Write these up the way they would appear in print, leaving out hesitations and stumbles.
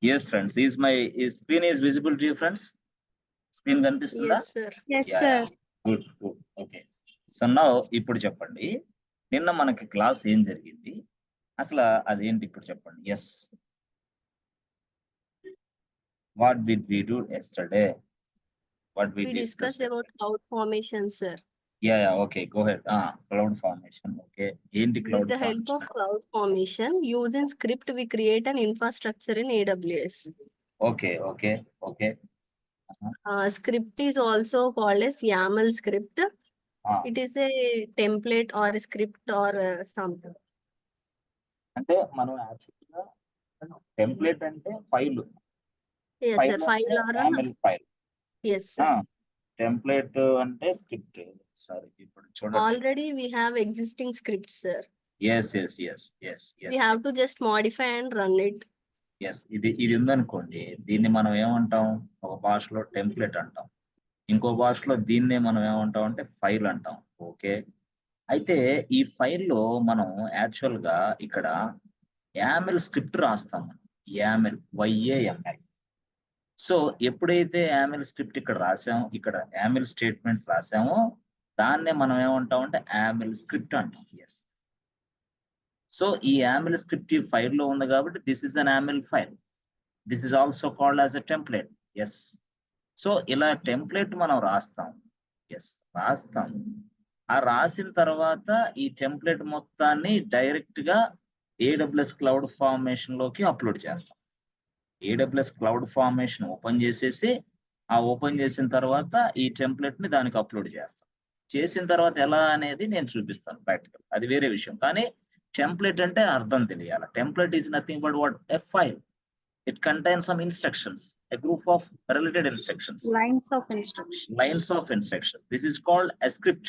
Yes, friends. Is screen is visible to you, friends? Screen కనిపిస్తుందా? Yes, sir. Yes, Yeah, sir. good. Okay. So now ఇప్పుడు చెప్పండి. నిన్న మనకి class ఏం జరిగింది? అసలు అదేంటి ఇప్పుడు చెప్పండి. Yes. What did we do yesterday? What we We discussed discussed about cloud formation, sir. Yeah, okay. Go ahead. Cloud formation. Okay. ఏంటి cloud With the help formation? of cloud formation, using script, we create an infrastructure in AWS. Okay. Script is also called as YAML script. Ah. It is a template or a script or something. అంటే మనం యాక్చువల్గా template అంటే file. Yes, sir. File or YAML file. yes, sir. Template అంటే script. Sorry, ఇప్పుడు చూడండి. Already we have existing scripts, sir. Yes. We have to just modify and run it. Yes, ఇది ఉందనుకోండి, దీన్ని మనం ఏమంటాం? ఒక భాషలో టెంప్లెట్ అంటాం, ఇంకో భాషలో దీన్నే మనం ఏమంటాం అంటే ఫైల్ అంటాం. ఓకే. అయితే ఈ ఫైల్లో మనం యాక్చువల్ గా ఇక్కడ యామెల్ స్క్రిప్ట్ రాస్తాం. YAML YAML. సో ఎప్పుడైతే యామెల్ స్క్రిప్ట్ ఇక్కడ రాసామో, ఇక్కడ యామెల్ స్టేట్మెంట్స్ రాసామో, దాన్నే మనం ఏమంటాం అంటే యామెల్ స్క్రిప్ట్ అంటాం. ఎస్. సో ఈ యామెల్ స్క్రిప్ట్ ఈ ఫైల్లో ఉంది కాబట్టి this is an YAML file. This is also called as a template. Yes. So ఇలా టెంప్లెట్ మనం రాస్తాం. ఎస్, రాస్తాం. ఆ రాసిన తర్వాత ఈ టెంప్లెట్ మొత్తాన్ని డైరెక్ట్ గా AWS క్లౌడ్ ఫార్మేషన్ లోకి అప్లోడ్ చేస్తాం. AWS క్లౌడ్ ఫార్మేషన్ ఓపెన్ చేసేసి, ఆ ఓపెన్ చేసిన తర్వాత ఈ టెంప్లెట్ ని దానికి అప్లోడ్ చేస్తాం. చేసిన తర్వాత ఎలా అనేది నేను చూపిస్తాను ప్రాక్టికల్, అది వేరే విషయం. కానీ టెంప్లెట్ అంటే అర్థం తెలియాలి. Template is nothing but what? A file. It contains some instructions, a group of related instructions. Lines of instructions. This is called a script.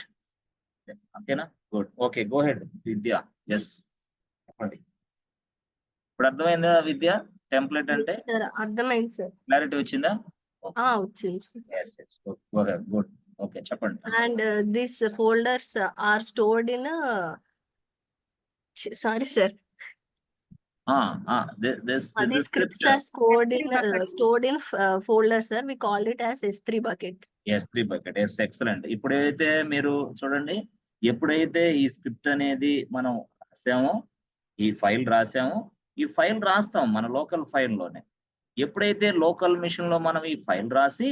Okay, na? Good. Okay, go ahead, Vidya. Yes. ఇప్పుడు అర్థమైందా విద్య? Template అంటే Sir, అర్థమైంది sir. Clarity వచ్చిందా? వచ్చింది sir. Yes. Go ahead. Good. Okay, చెప్పండి. And these folders are stored in sorry sir. These scripts are stored in folders, sir. We call it as S3 bucket. S3 bucket. Yes, excellent. ఇప్పుడైతే మీరు చూడండి, ఎప్పుడైతే ఈ script అనేది మనం రాసామో, ఈ file రాసామో, ఈ ఫైల్ రాస్తాం మన లోకల్ ఫైల్లోనే. ఎప్పుడైతే లోకల్ మిషన్ లో మనం ఈ ఫైల్ రాసి,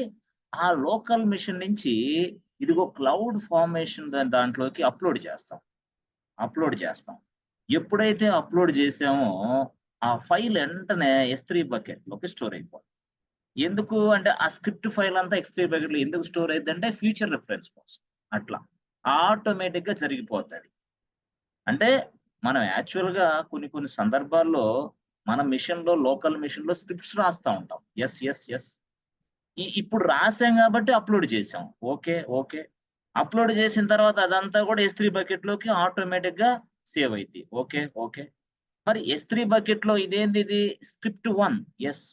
ఆ లోకల్ మిషన్ నుంచి ఇదిగో క్లౌడ్ ఫార్మేషన్ దాంట్లోకి అప్లోడ్ చేస్తాం. ఎప్పుడైతే అప్లోడ్ చేసామో ఆ ఫైల్ వెంటనే S3 బకెట్ లోకి స్టోర్ అయిపోతుంది. ఎందుకు అంటే ఆ స్క్రిప్ట్ ఫైల్ అంతా S3 బకెట్ లో ఎందుకు స్టోర్ అయింది అంటే ఫ్యూచర్ రిఫరెన్స్ కోసం. అట్లా ఆటోమేటిక్ గా జరిగిపోతుంది. అంటే మనం యాక్చువల్ గా కొన్ని సందర్భాల్లో మన మిషన్ లో, లోకల్ మిషన్ లో స్క్రిప్ట్స్ రాస్తా ఉంటాం. ఎస్. ఇప్పుడు రాసాం కాబట్టి అప్లోడ్ చేసాం. ఓకే. అప్లోడ్ చేసిన తర్వాత అదంతా కూడా S3 బకెట్ లోకి ఆటోమేటిక్ గా సేవ్ అయింది. ఓకే. మరి S3 బకెట్ లో ఇది స్క్రిప్ట్ 1. ఎస్,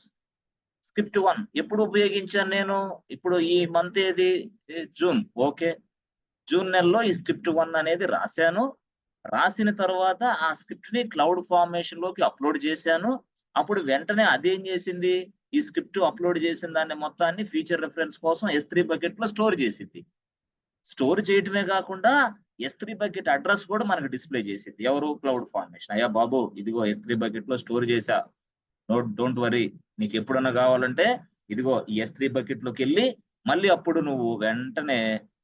స్క్రిప్ట్ 1 ఎప్పుడు ఉపయోగించాను నేను? ఇప్పుడు ఈ మంత్ ఏది? జూన్. ఓకే, జూన్ నెలలో ఈ స్క్రిప్ట్ 1 అనేది రాశాను. రాసిన తర్వాత ఆ స్క్రిప్ట్ ని క్లౌడ్ ఫార్మేషన్ లోకి అప్లోడ్ చేశాను. అప్పుడు వెంటనే అదేం చేసింది? ఈ స్క్రిప్ట్ అప్లోడ్ చేసిన దాన్ని మొత్తాన్ని ఫ్యూచర్ రిఫరెన్స్ కోసం S3 బకెట్ లో స్టోర్ చేసింది. స్టోర్ చేయటమే కాకుండా S3 బకెట్ అడ్రస్ కూడా మనకు డిస్ప్లే చేసింది. ఎవరు? Cloud formation. అయ్యా బాబు, ఇదిగో S3 బకెట్ లో స్టోర్ చేశా, డోంట్ వరీ, నీకు ఎప్పుడన్నా కావాలంటే ఇదిగో ఈ S3 బకెట్ లోకి వెళ్ళి మళ్ళీ అప్పుడు నువ్వు వెంటనే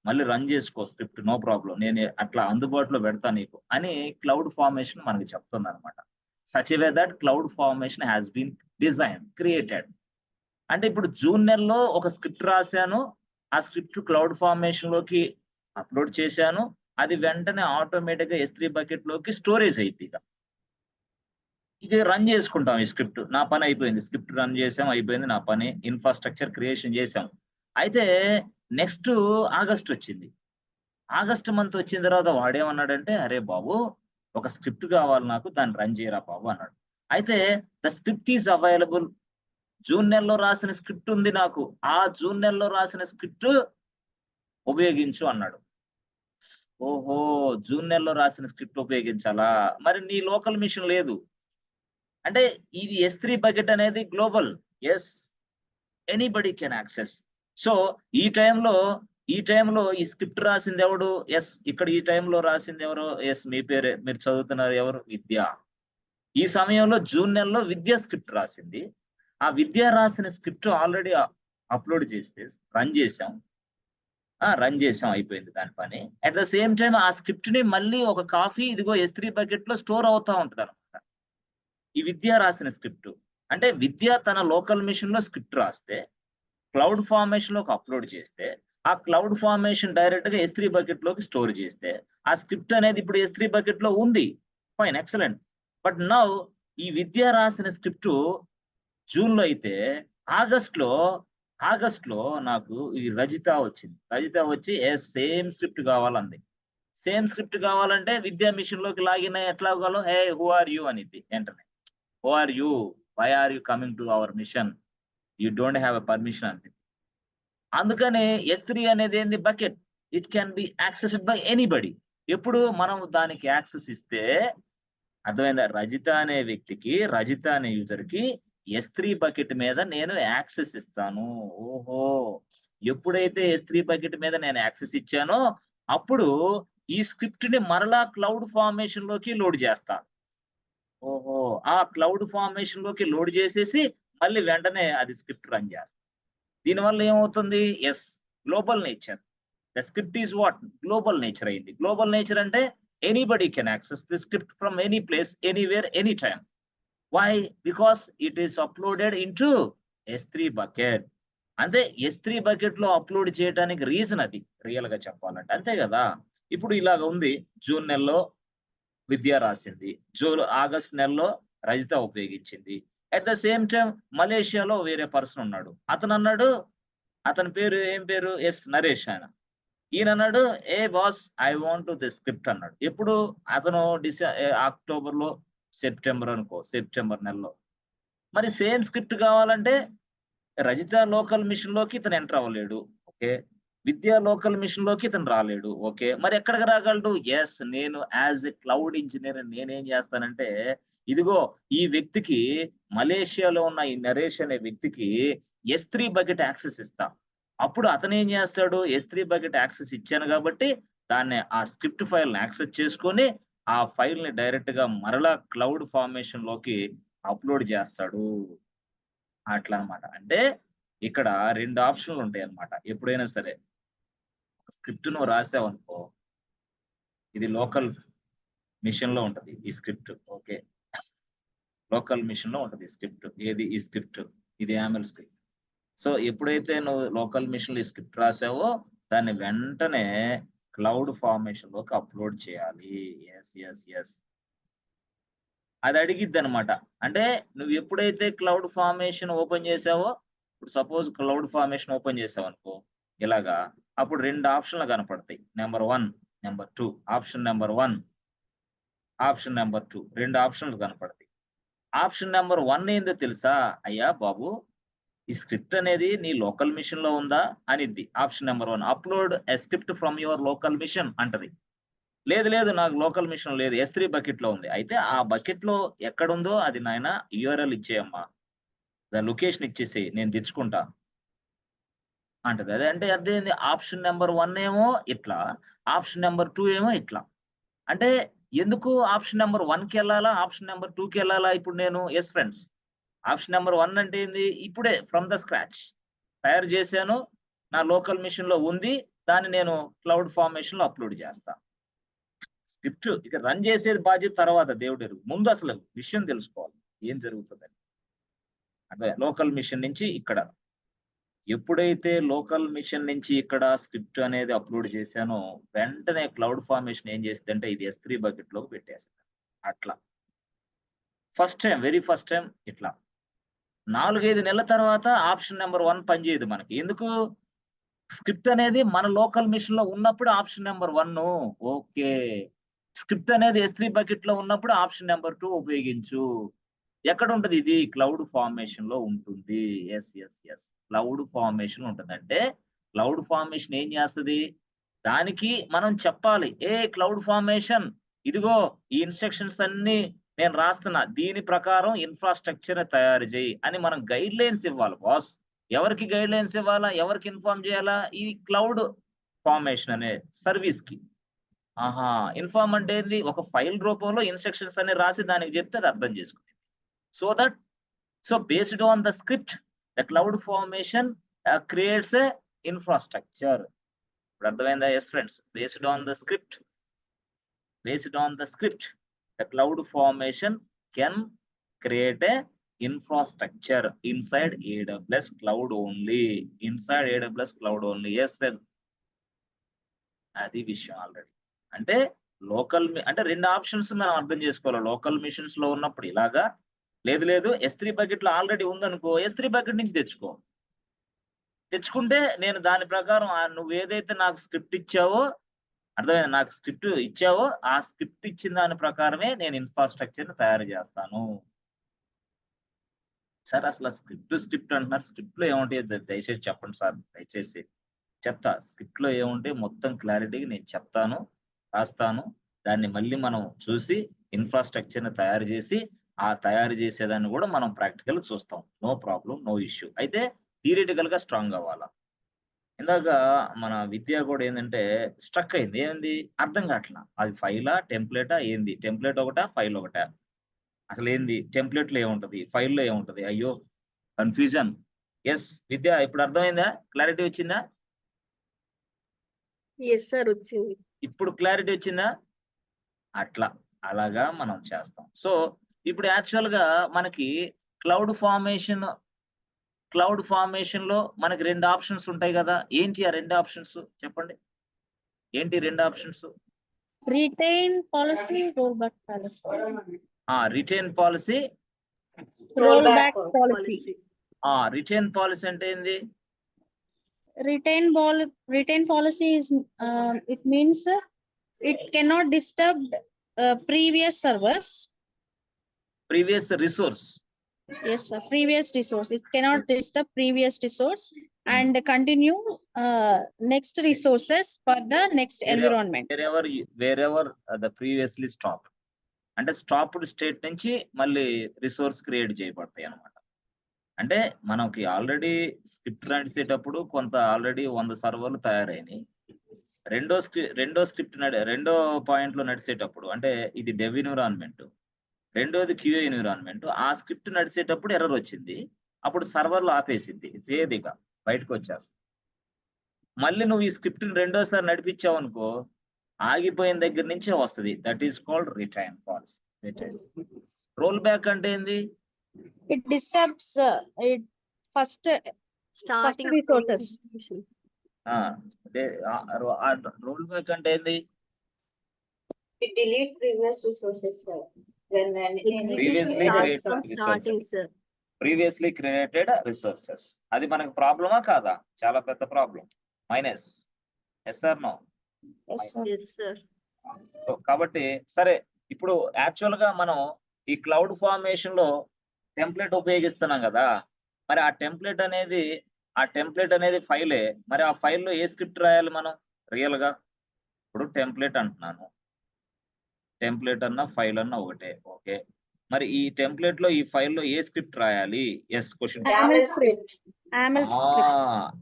మళ్ళీ రన్ చేసుకో స్క్రిప్ట్, నో ప్రాబ్లం, నేను అట్లా అందుబాటులో పెడతా నీకు అని క్లౌడ్ ఫార్మేషన్ మనకి చెప్తుంది అనమాట. Such way that cloud formation has been design, created. అంటే ఇప్పుడు జూన్ నెలలో ఒక స్క్రిప్ట్ రాశాను, ఆ స్క్రిప్ట్ క్లౌడ్ ఫార్మేషన్ లోకి అప్లోడ్ చేశాను, అది వెంటనే ఆటోమేటిక్ గా S3 బకెట్ లోకి స్టోరేజ్ అయిపోయింది. ఇది రన్ చేసుకుంటాం. ఈ స్క్రిప్ట్, నా పని అయిపోయింది, స్క్రిప్ట్ రన్ చేసాం, అయిపోయింది నా పని, ఇన్ఫ్రాస్ట్రక్చర్ క్రియేషన్ చేసాం. అయితే నెక్స్ట్ ఆగస్ట్ వచ్చింది. ఆగస్ట్ మంత్ వచ్చిన తర్వాత వాడేమన్నాడంటే, అరే బాబు, ఒక స్క్రిప్ట్ కావాలి నాకు, దాన్ని రన్ చేయరా బాబు అన్నాడు. అయితే the script is available. June నెలలో రాసిన స్క్రిప్ట్ ఉంది నాకు, ఆ జూన్ నెలలో రాసిన స్క్రిప్ట్ ఉపయోగించు అన్నాడు. ఓహో, జూన్ నెలలో రాసిన స్క్రిప్ట్ ఉపయోగించాలా? మరి నీ లోకల్ మిషన్ లేదు, అంటే ఇది S3 బకెట్ అనేది global. Yes, anybody can access. So ఈ టైంలో ఈ స్క్రిప్ట్ రాసింది ఎవడు? ఎస్, ఇక్కడ ఈ టైంలో రాసింది ఎవరు? ఎస్, మీ పేరే, మీరు చదువుతున్నారు ఎవరు? విద్య. ఈ సమయంలో జూన్ నెలలో విద్య స్క్రిప్ట్ రాసింది. ఆ విద్య రాసిన స్క్రిప్ట్ ఆల్రెడీ అప్లోడ్ చేస్తే రన్ చేసాం, అయిపోయింది దాని పని. అట్ ద సేమ్ టైం ఆ స్క్రిప్ట్ ని మళ్ళీ ఒక కాపీ ఇదిగో S3 బకెట్ లో స్టోర్ అవుతా ఉంటది అనమాట. ఈ విద్య రాసిన స్క్రిప్ట్ అంటే విద్య తన లోకల్ మిషన్ లో స్క్రిప్ట్ రాస్తే క్లౌడ్ ఫార్మేషన్ లోకి అప్లోడ్ చేస్తే ఆ క్లౌడ్ ఫార్మేషన్ డైరెక్ట్ గా S3 బకెట్ లోకి స్టోర్ చేస్తే ఆ స్క్రిప్ట్ అనేది ఇప్పుడు S3 బకెట్ లో ఉంది. Fine, excellent. బట్ నౌ ఈ విద్య రాసిన స్క్రిప్ట్ జూన్ లో అయితే ఆగస్ట్ లో నాకు ఈ రజిత వచ్చింది. రజిత వచ్చి సేమ్ స్క్రిప్ట్ కావాలంది. సేమ్ స్క్రిప్ట్ కావాలంటే విద్యా మిషన్ లోకి లాగిన్ అయ్యి ఎట్లా కావాలో, హే హూ ఆర్ యూ అనిద్ది వెంటనే. Who are you, why are you coming to our machine, you don't have a permission అంది. అందుకనే S3 అనేది ఏంది? Bucket. It can be accessed by anybody. ఎప్పుడు మనం దానికి యాక్సెస్ ఇస్తే అర్థమైందా? రజిత అనే వ్యక్తికి, రజిత అనే యూజర్ కి S3 బకెట్ మీద నేను యాక్సెస్ ఇస్తాను. ఓహో, ఎప్పుడైతే S3 బకెట్ మీద నేను యాక్సెస్ ఇచ్చానో అప్పుడు ఈ స్క్రిప్ట్ ని మరలా క్లౌడ్ ఫార్మేషన్ లోకి లోడ్ చేస్తా. ఓహో, ఆ క్లౌడ్ ఫార్మేషన్ లోకి లోడ్ చేసేసి మళ్ళీ వెంటనే అది స్క్రిప్ట్ రన్ చేస్తా. దీనివల్ల ఏమవుతుంది? Yes, global nature. The script is what? Global nature అయింది. గ్లోబల్ నేచర్ అంటే anybody can access the script from any place, anywhere, any time. Why? Because it is uploaded into S3 bucket. అంటే S3 bucket లో upload చేయడానికి reason అది, real గా చెప్పాలంటే. అంతే కదా. ఇప్పుడు ఇలాగ ఉంది, జూన్ నెలలో విద్య రాసింది, ఆగస్ట్ నెలలో రజిత ఉపయోగించింది. అట్ ద సేమ్ టైం మలేషియాలో వేరే పర్సన్ ఉన్నాడు. అతను అన్నాడు, అతని పేరు ఏం పేరు? నరేష్ ఆయన. ఈయన అన్నాడు, ఏ boss, I want the script అన్నాడు. ఎప్పుడు? అతను అక్టోబర్ లో, సెప్టెంబర్ నెలలో. మరి సేమ్ స్క్రిప్ట్ కావాలంటే రజిత లోకల్ మిషన్ లోకి ఇతను ఎంటర్ అవ్వలేడు. ఓకే, విద్యా లోకల్ మిషన్ లోకి ఇతను రాలేడు. ఓకే, మరి ఎక్కడికి రాగలడు? ఎస్, నేను యాజ్ ఎ క్లౌడ్ ఇంజనీర్ నేనేం చేస్తానంటే, ఇదిగో ఈ వ్యక్తికి, మలేషియాలో ఉన్న ఈ నరేష్ అనే వ్యక్తికి S3 బకెట్ యాక్సెస్ ఇస్తా. అప్పుడు అతను ఏం చేస్తాడు? S3 బకెట్ యాక్సెస్ ఇచ్చాను కాబట్టి దాన్ని, ఆ స్క్రిప్ట్ ఫైల్ యాక్సెస్ చేసుకొని ఆ ఫైల్ ని డైరెక్ట్ గా మరలా క్లౌడ్ ఫార్మేషన్ లోకి అప్లోడ్ చేస్తాడు. అట్లా అన్నమాట. అంటే ఇక్కడ 2 ఆప్షన్లు ఉంటాయి అన్నమాట. ఎప్పుడైనా సరే స్క్రిప్ట్ నువ్వు రాసావనుకో, ఇది లోకల్ మిషన్ లో ఉంటది ఈ స్క్రిప్ట్. ఓకే, లోకల్ మిషన్ లో ఉంటది ఈ స్క్రిప్ట్. ఏది? ఈ స్క్రిప్ట్. ఇది యామెల్ స్క్రిప్ట్. సో ఎప్పుడైతే నువ్వు లోకల్ మిషన్ లో ఈ స్క్రిప్ట్ రాసావో దాన్ని వెంటనే క్లౌడ్ ఫార్మేషన్ లోకి అప్లోడ్ చేయాలి. ఎస్, అది అడిగిద్ది అనమాట. అంటే నువ్వు ఎప్పుడైతే క్లౌడ్ ఫార్మేషన్ ఓపెన్ చేసావో, ఇప్పుడు సపోజ్ క్లౌడ్ ఫార్మేషన్ ఓపెన్ చేసావు అనుకో ఇలాగా, అప్పుడు 2 ఆప్షన్లు కనపడతాయి. Number 1, number 2. Option number 1, option number 2, 2 ఆప్షన్లు కనపడతాయి. ఆప్షన్ నెంబర్ 1 ఏందో తెలుసా? అయ్యా బాబు, ఈ స్క్రిప్ట్ అనేది నీ లోకల్ మిషన్ లో ఉందా అనిద్ది. Option number 1, upload a script from your local machine అంటది. లేదు, నాకు లోకల్ మిషన్ లేదు, S3 బకెట్ లో ఉంది. అయితే ఆ బకెట్ లో ఎక్కడుందో అది నాయన URL ఇచ్చేయమ్మా, దాని లొకేషన్ ఇచ్చేసేయి, నేను తెచ్చుకుంటా అంటది. అదే అంటే అదేంది? ఆప్షన్ నెంబర్ 1 ఏమో ఇట్లా, ఆప్షన్ నెంబర్ 2 ఏమో ఇట్లా. అంటే ఎందుకు ఆప్షన్ నెంబర్ 1కి వెళ్ళాలా, ఆప్షన్ నెంబర్ 2కి వెళ్ళాలా? ఇప్పుడు నేను ఫ్రెండ్స్, ఆప్షన్ నెంబర్ 1 అంటే ఏంది? ఇప్పుడే ఫ్రమ్ ద స్క్రాచ్ తయారు చేశాను, నా లోకల్ మిషన్ లో ఉంది, దాన్ని నేను క్లౌడ్ ఫార్మేషన్ లో అప్లోడ్ చేస్తా. స్క్రిప్ట్ ఇక రన్ చేసేది బాధ్యత తర్వాత దేవుడెరుగు. ముందు అసలు విషయం తెలుసుకోవాలి ఏం జరుగుతుందని. అదే లోకల్ మిషన్ నుంచి ఇక్కడ, ఎప్పుడైతే లోకల్ మిషన్ నుంచి ఇక్కడ స్క్రిప్ట్ అనేది అప్లోడ్ చేశానో వెంటనే క్లౌడ్ ఫార్మేషన్ ఏం చేస్తుందంటే ఇది S3 బకెట్ లోకి పెట్టేస్తుంది. అట్లా వెరీ ఫస్ట్ టైం ఇట్లా 4-5 నెలల తర్వాత ఆప్షన్ నెంబర్ 1 పనిచేయదు మనకి. ఎందుకు? స్క్రిప్ట్ అనేది మన లోకల్ మిషన్ లో ఉన్నప్పుడు ఆప్షన్ నెంబర్ 1. ఓకే, స్క్రిప్ట్ అనేది S3 బకెట్ లో ఉన్నప్పుడు ఆప్షన్ నెంబర్ 2 ఉపయోగించు. ఎక్కడ ఉంటది ఇది? క్లౌడ్ ఫార్మేషన్ లో ఉంటుంది. ఎస్, క్లౌడ్ ఫార్మేషన్ ఉంటుంది. అంటే క్లౌడ్ ఫార్మేషన్ ఏం చేస్తది? దానికి మనం చెప్పాలి, క్లౌడ్ ఫార్మేషన్, ఇదిగో ఈ ఇన్స్ట్రక్షన్స్ అన్ని నేను రాస్తున్నా దీని ప్రకారం ఇన్ఫ్రాస్ట్రక్చర్ తయారు చేయి అని మనం గైడ్ లైన్స్ ఇవ్వాలి బాస్. ఎవరికి గైడ్ లైన్స్ ఇవ్వాలా, ఎవరికి ఇన్ఫార్మ్ చేయాలా? ఈ క్లౌడ్ ఫార్మేషన్ అనే సర్వీస్ కి. ఆహా, ఇన్ఫార్మ్ అంటే ఏంది? ఒక ఫైల్ రూపంలో ఇన్స్ట్రక్షన్స్ అని రాసి దానికి చెప్తే అది అర్థం చేసుకునేది. So based on the script, the cloud formation creates a infrastructure. ఇప్పుడు అర్థమైందా? Yes friends, based on the script, the cloud formation can create a infrastructure inside AWS cloud only. Yes friend, అది విషయం. ఆల్రెడీ అంటే local అంటే రెండు options మనం అర్థం చేసుకోవాలి. లోకల్ మిషన్స్ లో ఉన్నప్పుడు ఇలాగా, లేదు S3 బకెట్ లో ఆల్రెడీ ఉందనుకో, S3 బకెట్ నుంచి తెచ్చుకుంటే నేను దాని ప్రకారం నువ్వు ఏదైతే నాకు స్క్రిప్ట్ ఇచ్చావో, అర్థమైంది, నాకు స్క్రిప్ట్ ఇచ్చావో ఆ స్క్రిప్ట్ ఇచ్చిన దాని ప్రకారమే నేను ఇన్ఫ్రాస్ట్రక్చర్ ని తయారు చేస్తాను. సార్ అసలు స్క్రిప్ట్ అంటున్నారు, స్క్రిప్ట్ లో ఏముంటాయి దయచేసి చెప్పండి సార్. దయచేసి చెప్తా, స్క్రిప్ట్ లో ఏముంటాయి మొత్తం క్లారిటీగా నేను చెప్తాను, రాస్తాను. దాన్ని మళ్ళీ మనం చూసి ఇన్ఫ్రాస్ట్రక్చర్ ని తయారు చేసి ఆ తయారు చేసేదాన్ని కూడా మనం ప్రాక్టికల్ చూస్తాం. No problem, no issue. అయితే థియరిటికల్ గా స్ట్రాంగ్ అవ్వాలా. ఇందాక మన విద్య కూడా ఏంటంటే స్ట్రక్ అయింది. ఏంది అర్థం కావట్లా, అది ఫైలా టెంప్లెటా ఏంది? టెంప్లెట్ ఒకటా ఫైల్ ఒకటా? అసలు ఏంది టెంప్లెట్ లో ఏముంటది, ఫైల్లో ఏముంటది? అయ్యో కన్ఫ్యూజన్. ఎస్ విద్య, ఇప్పుడు అర్థమైందా? క్లారిటీ వచ్చిందా? ఎస్ సార్, వచ్చింది. ఇప్పుడు క్లారిటీ వచ్చిందా? అలాగా మనం చేస్తాం. సో ఇప్పుడు యాక్చువల్ గా మనకి క్లౌడ్ ఫార్మేషన్ లో మనకి రెండు ఆప్షన్స్ ఉంటాయి కదా. ఏంటి ఆ రెండు ఆప్షన్స్ చెప్పండి? ఏంటి రెండు options? Retain policy, rollback policy. Retain policy, Rollback policy. Retain policy అంటే ఏంది? Retain policy is it means it cannot disturb previous servers. Previous resource. Yes, sir. Previous resource. It cannot disturb previous resource and continue next resources for the next environment. wherever the previously stopped. అంటే stopped state నుంచి మళ్ళీ resource create చేయబడతాయి అన్నమాట. అంటే మనకి already script నడిచేటప్పుడు కొంత already 100 సర్వర్లు తయారైనాయి. రెండో పాయింట్ లో నడిచేటప్పుడు అంటే ఇది డెవ్ ఎన్విరాన్మెంట్, రెండోది క్యూఏ ఎన్విరాన్మెంట్. ఆ స్క్రిప్ట్ నడిచేటప్పుడు ఎర్రర్ వచ్చింది, అప్పుడు సర్వర్లు ఆపేసింది, చేదిగా బయటకు వచ్చేస్తుంది. మళ్ళీ నువ్వు ఈ స్క్రిప్ట్ రెండోసారి నడిపించావు అనుకో, ఆగిపోయిన దగ్గర నుంచే వస్తుంది. That is called retain policy. Roll back అంటే ఏంది? It disturbs it first starting resources. Roll back అంటే ఏంది? It delete previous resources, sir. When Previously created starting sir. Previously created resources. అది మనకు ప్రాబ్లమా కాదా? చాలా పెద్ద problem. Minus. Yes or no? Yes, sir. Yes sir. So కాబట్టి సరే, ఇప్పుడు యాక్చువల్ గా మనం ఈ క్లౌడ్ ఫార్మేషన్ లో టెంప్లెట్ ఉపయోగిస్తున్నాం కదా. మరి ఆ టెంప్లెట్ అనేది ఫైలే. మరి ఆ ఫైల్లో ఏ స్క్రిప్ట్ రాయాలి మనం రియల్ గా? ఇప్పుడు టెంప్లెట్ అంటున్నాను, టెంప్లెట్ అన్న ఫైల్ అన్న ఒకటే. ఓకే, మరి ఈ టెంప్లెట్ లో ఈ ఫైల్లో ఏ స్క్రిప్ట్ రాయాలి? Yes question. YAML script. YAML script.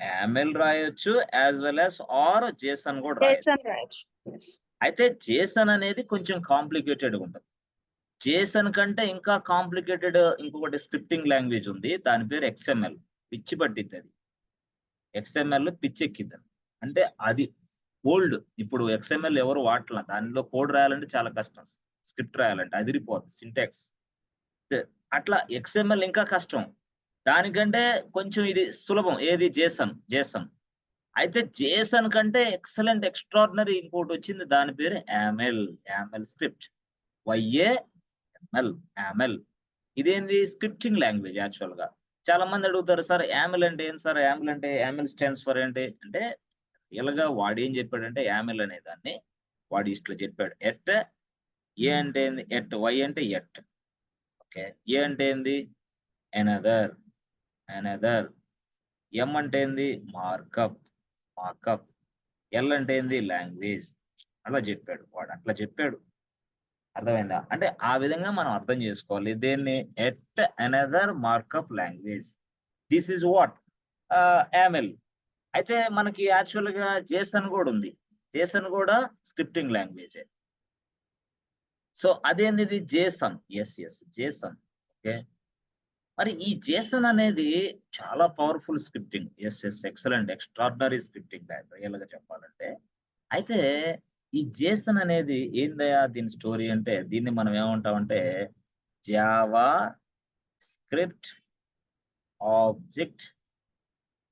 YAML రాయొచ్చు as well as or JSON కూడా రాయొచ్చు. JSON, right? Yes. అయితే జేసన్ అనేది కొంచెం కాంప్లికేటెడ్ ఉంటుంది. జేసన్ కంటే ఇంకా కాంప్లికేటెడ్ ఇంకొకటి స్క్రిప్టింగ్ లాంగ్వేజ్ ఉంది, దాని పేరు XML. పిచ్చి పట్టిద్ది అది. XML పిచ్చెక్కిద్ది. అంటే అది ఓల్డ్. ఇప్పుడు XML ఎవరు వాడట్లా, దానిలో కోడ్ రాయాలంటే చాలా కష్టం, స్క్రిప్ట్ రాయాలంటే అదిరిపోతుంది సింటాక్స్. అట్లా XML ఇంకా కష్టం, దానికంటే కొంచెం ఇది సులభం. ఏది? జేసన్. అయితే జేసన్ కంటే ఎక్సలెంట్ ఎక్స్ట్రాడినరీ ఇంకోటి వచ్చింది, దాని పేరు YAML స్క్రిప్ట్. YAML. ఇదేంది? స్క్రిప్టింగ్ లాంగ్వేజ్ యాక్చువల్ గా. చాలా మంది అడుగుతారు, సార్ YAML అంటే ఏంటి సార్? YAML స్టాండ్స్ ఫర్ ఏంటి అంటే, రియల్ గా వాడు ఏం చెప్పాడంటే YAML అనే దాన్ని వాడు ఇట్లా చెప్పాడు. ఎట్ ఏ అంటే ఏంది? ఎట్. వై అంటే ఎట్. ఓకే, ఏ అంటే ఏంది? ఎనదర్. ఎం అంటే ఏంది? మార్కప్. ఎల్ అంటే ఏంది? లాంగ్వేజ్. అలా చెప్పాడు వాడు, అట్లా చెప్పాడు. అర్థమైందా? అంటే ఆ విధంగా మనం అర్థం చేసుకోవాలి. దేన్ని yet another markup language. This is what YAML. అయితే మనకి యాక్చువల్‌గా జేసన్ గూడా ఉంది. జేసన్ గూడా స్క్రిప్టింగ్ లాంగ్వేజే. సో అదేందిది జేసన్. యెస్. జేసన్. ఓకే. మరి ఈ జేసన్ అనేది చాలా powerful scripting. Yes. Excellent. Extraordinary scripting రియల్‌గా చెప్పాలంటే. అయితే ఈ జేసన్ అనేది ఏందయ్యా దీని స్టోరీ అంటే దీన్ని మనం ఏమంటామంటే జావా స్క్రిప్ట్ ఆబ్జెక్ట్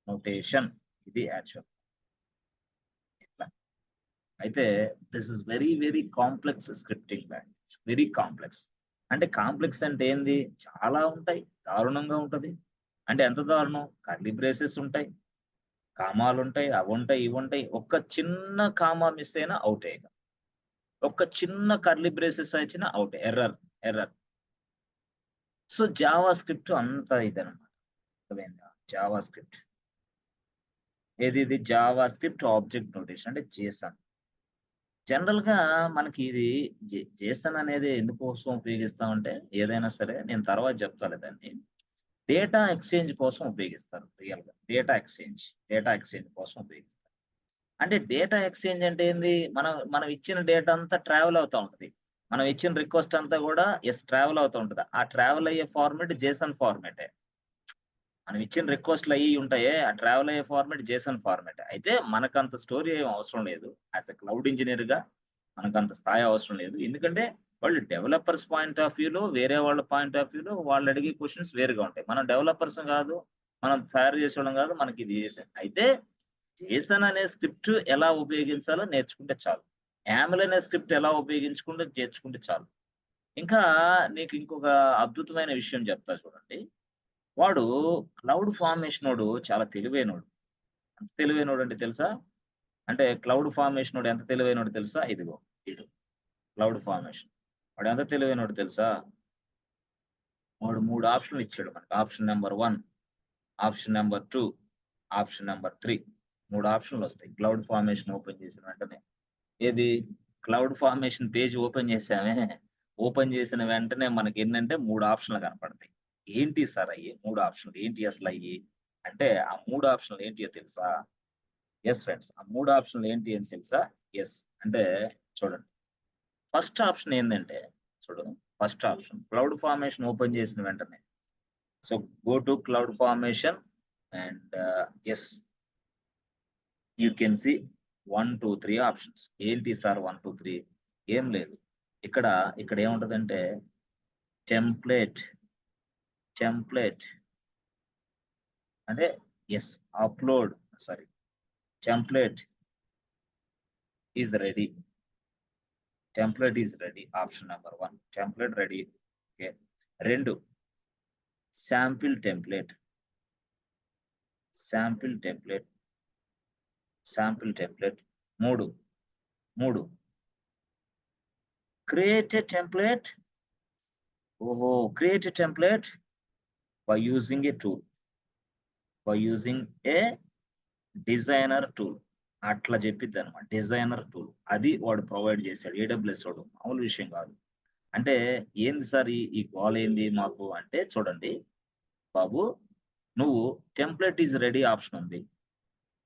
నోటేషన్. ఇది యాక్చువల్. ఇట్లా. అయితే this is very complex scripting language. Very complex. అంటే కాంప్లెక్స్ అంటే ఏంది? చాలా ఉంటాయి. దారుణంగా ఉంటది. అంటే ఎంత దారుణం? కర్లీ బ్రేసెస్ ఉంటాయి. కామాలుంటాయి. అవుంటాయి, ఇవుంటాయి. ఒక్క చిన్న కామా మిస్ అయినా ఔటే ఇక. ఒక్క చిన్న కర్లీ బ్రేసెస్ వచ్చినా ఔటే. ఎర్రర్. సో జావా స్క్రిప్ట్ అంతా ఇదనమాట. అర్థమైందా? Java script. ఇది జావా స్క్రిప్ట్ ఆబ్జెక్ట్ నోటేషన్ అంటే జేసన్. జనరల్‌గా మనకి ఇది జేసన్ అనేది ఎందుకోసం ఉపయోగిస్తామంటే ఏదైనా సరే నేను తర్వాత చెప్తాలే దాన్ని. డేటా ఎక్స్‌చేంజ్ కోసం ఉపయోగిస్తారు రియల్‌గా. డేటా ఎక్స్‌చేంజ్ కోసం ఉపయోగిస్తారు. అంటే డేటా ఎక్స్‌చేంజ్ అంటే ఏంది? మనం ఇచ్చిన డేటా అంతా ట్రావెల్ అవుతా ఉంటది. మనం ఇచ్చిన రిక్వెస్ట్ అంతా కూడా ట్రావెల్ అవుతూ ఉంటది. ఆ ట్రావెల్ అయ్యే ఫార్మాట్ జేసన్ ఫార్మాటే. మనం ఇచ్చిన రిక్వెస్ట్‌లు అయ్యి ఉంటాయే, ఆ ట్రావెల్ అయ్యే ఫార్మాట్ జేసన్ ఫార్మాట్. అయితే మనకంత స్టోరీ ఏమి అవసరం లేదు. యాస్ ఎ క్లౌడ్ ఇంజినీర్‌గా మనకంత స్థాయి అవసరం లేదు. ఎందుకంటే వాళ్ళు డెవలపర్స్ పాయింట్ ఆఫ్ వ్యూలో, వేరే వాళ్ళ పాయింట్ ఆఫ్ వ్యూలో వాళ్ళు అడిగే క్వెషన్స్ వేరుగా ఉంటాయి. మనం డెవలపర్స్ కాదు. మనం తయారు చేసేవాళ్ళం కాదు. మనకి ఇది జేసన్. అయితే జేసన్ అనే స్క్రిప్ట్ ఎలా ఉపయోగించాలో నేర్చుకుంటే చాలు. యామెల్ అనే స్క్రిప్ట్ ఎలా ఉపయోగించుకుంటే నేర్చుకుంటే చాలు. ఇంకా నీకు ఇంకొక అద్భుతమైన విషయం చెప్తా చూడండి. వాడు క్లౌడ్ ఫార్మేషనోడు చాలా తెలివైనోడు. ఎంత తెలివైనోడంటే తెలుసా? అంటే క్లౌడ్ ఫార్మేషనోడు ఎంత తెలివైనోడో తెలుసా? ఇదిగో ఈడు క్లౌడ్ ఫార్మేషన్. వాడు ఎంత తెలివైనోడో తెలుసా? వాడు 3 ఆప్షన్‌లు ఇచ్చాడు మనకు. Option number 1, option number 2, option number 3. 3 ఆప్షన్‌లొస్తాయి. క్లౌడ్ ఫార్మేషన్ ఓపెన్ చేసిన వెంటనే. ఏది? క్లౌడ్ ఫార్మేషన్ పేజ్ ఓపెన్ చేసామే. ఓపెన్ చేసిన వెంటనే మనకేంటంటే 3 ఆప్షన్‌లు కనపడతాయి. ఏంటి సార్ అయ్యి 3 ఆప్షన్‌లు? ఏంటి అసలయ్యి? అంటే ఆ 3 ఆప్షన్‌లు ఏంటియో తెలుసా? Yes friends. ఆ 3 ఆప్షన్‌లు ఏంటి అని తెలుసా? యెస్. అంటే చూడండి. ఫస్ట్ ఆప్షన్ ఏందంటే చూడు. First option cloud formation open చేసిన వెంటనే. So go to cloud formation and yes. You can see 1, 2, 3 options. ఏంటి సార్ 1, 2, 3? ఏం లేదు. ఇక్కడ ఏముంటదంటే టెంప్లేట్ అంటే yes. Upload sorry. Template is ready. Option number 1. Template ready. Okay. 2 sample template. Sample template. 3 create a template. ఓహో! Create a template by using a tool. A designer tool. అట్లా చెప్పిద్దనమాట. Designer tool. అది వాడు provide చేసాడు. AWS వాడు. మామూలు విషయం కాదు. అంటే ఏంది సార్ ఈ గోల ఏంది మాకు అంటే చూడండి. బాబు నువ్వు టెంప్లేట్ ఈస్ రెడీ ఆప్షన్ ఉంది.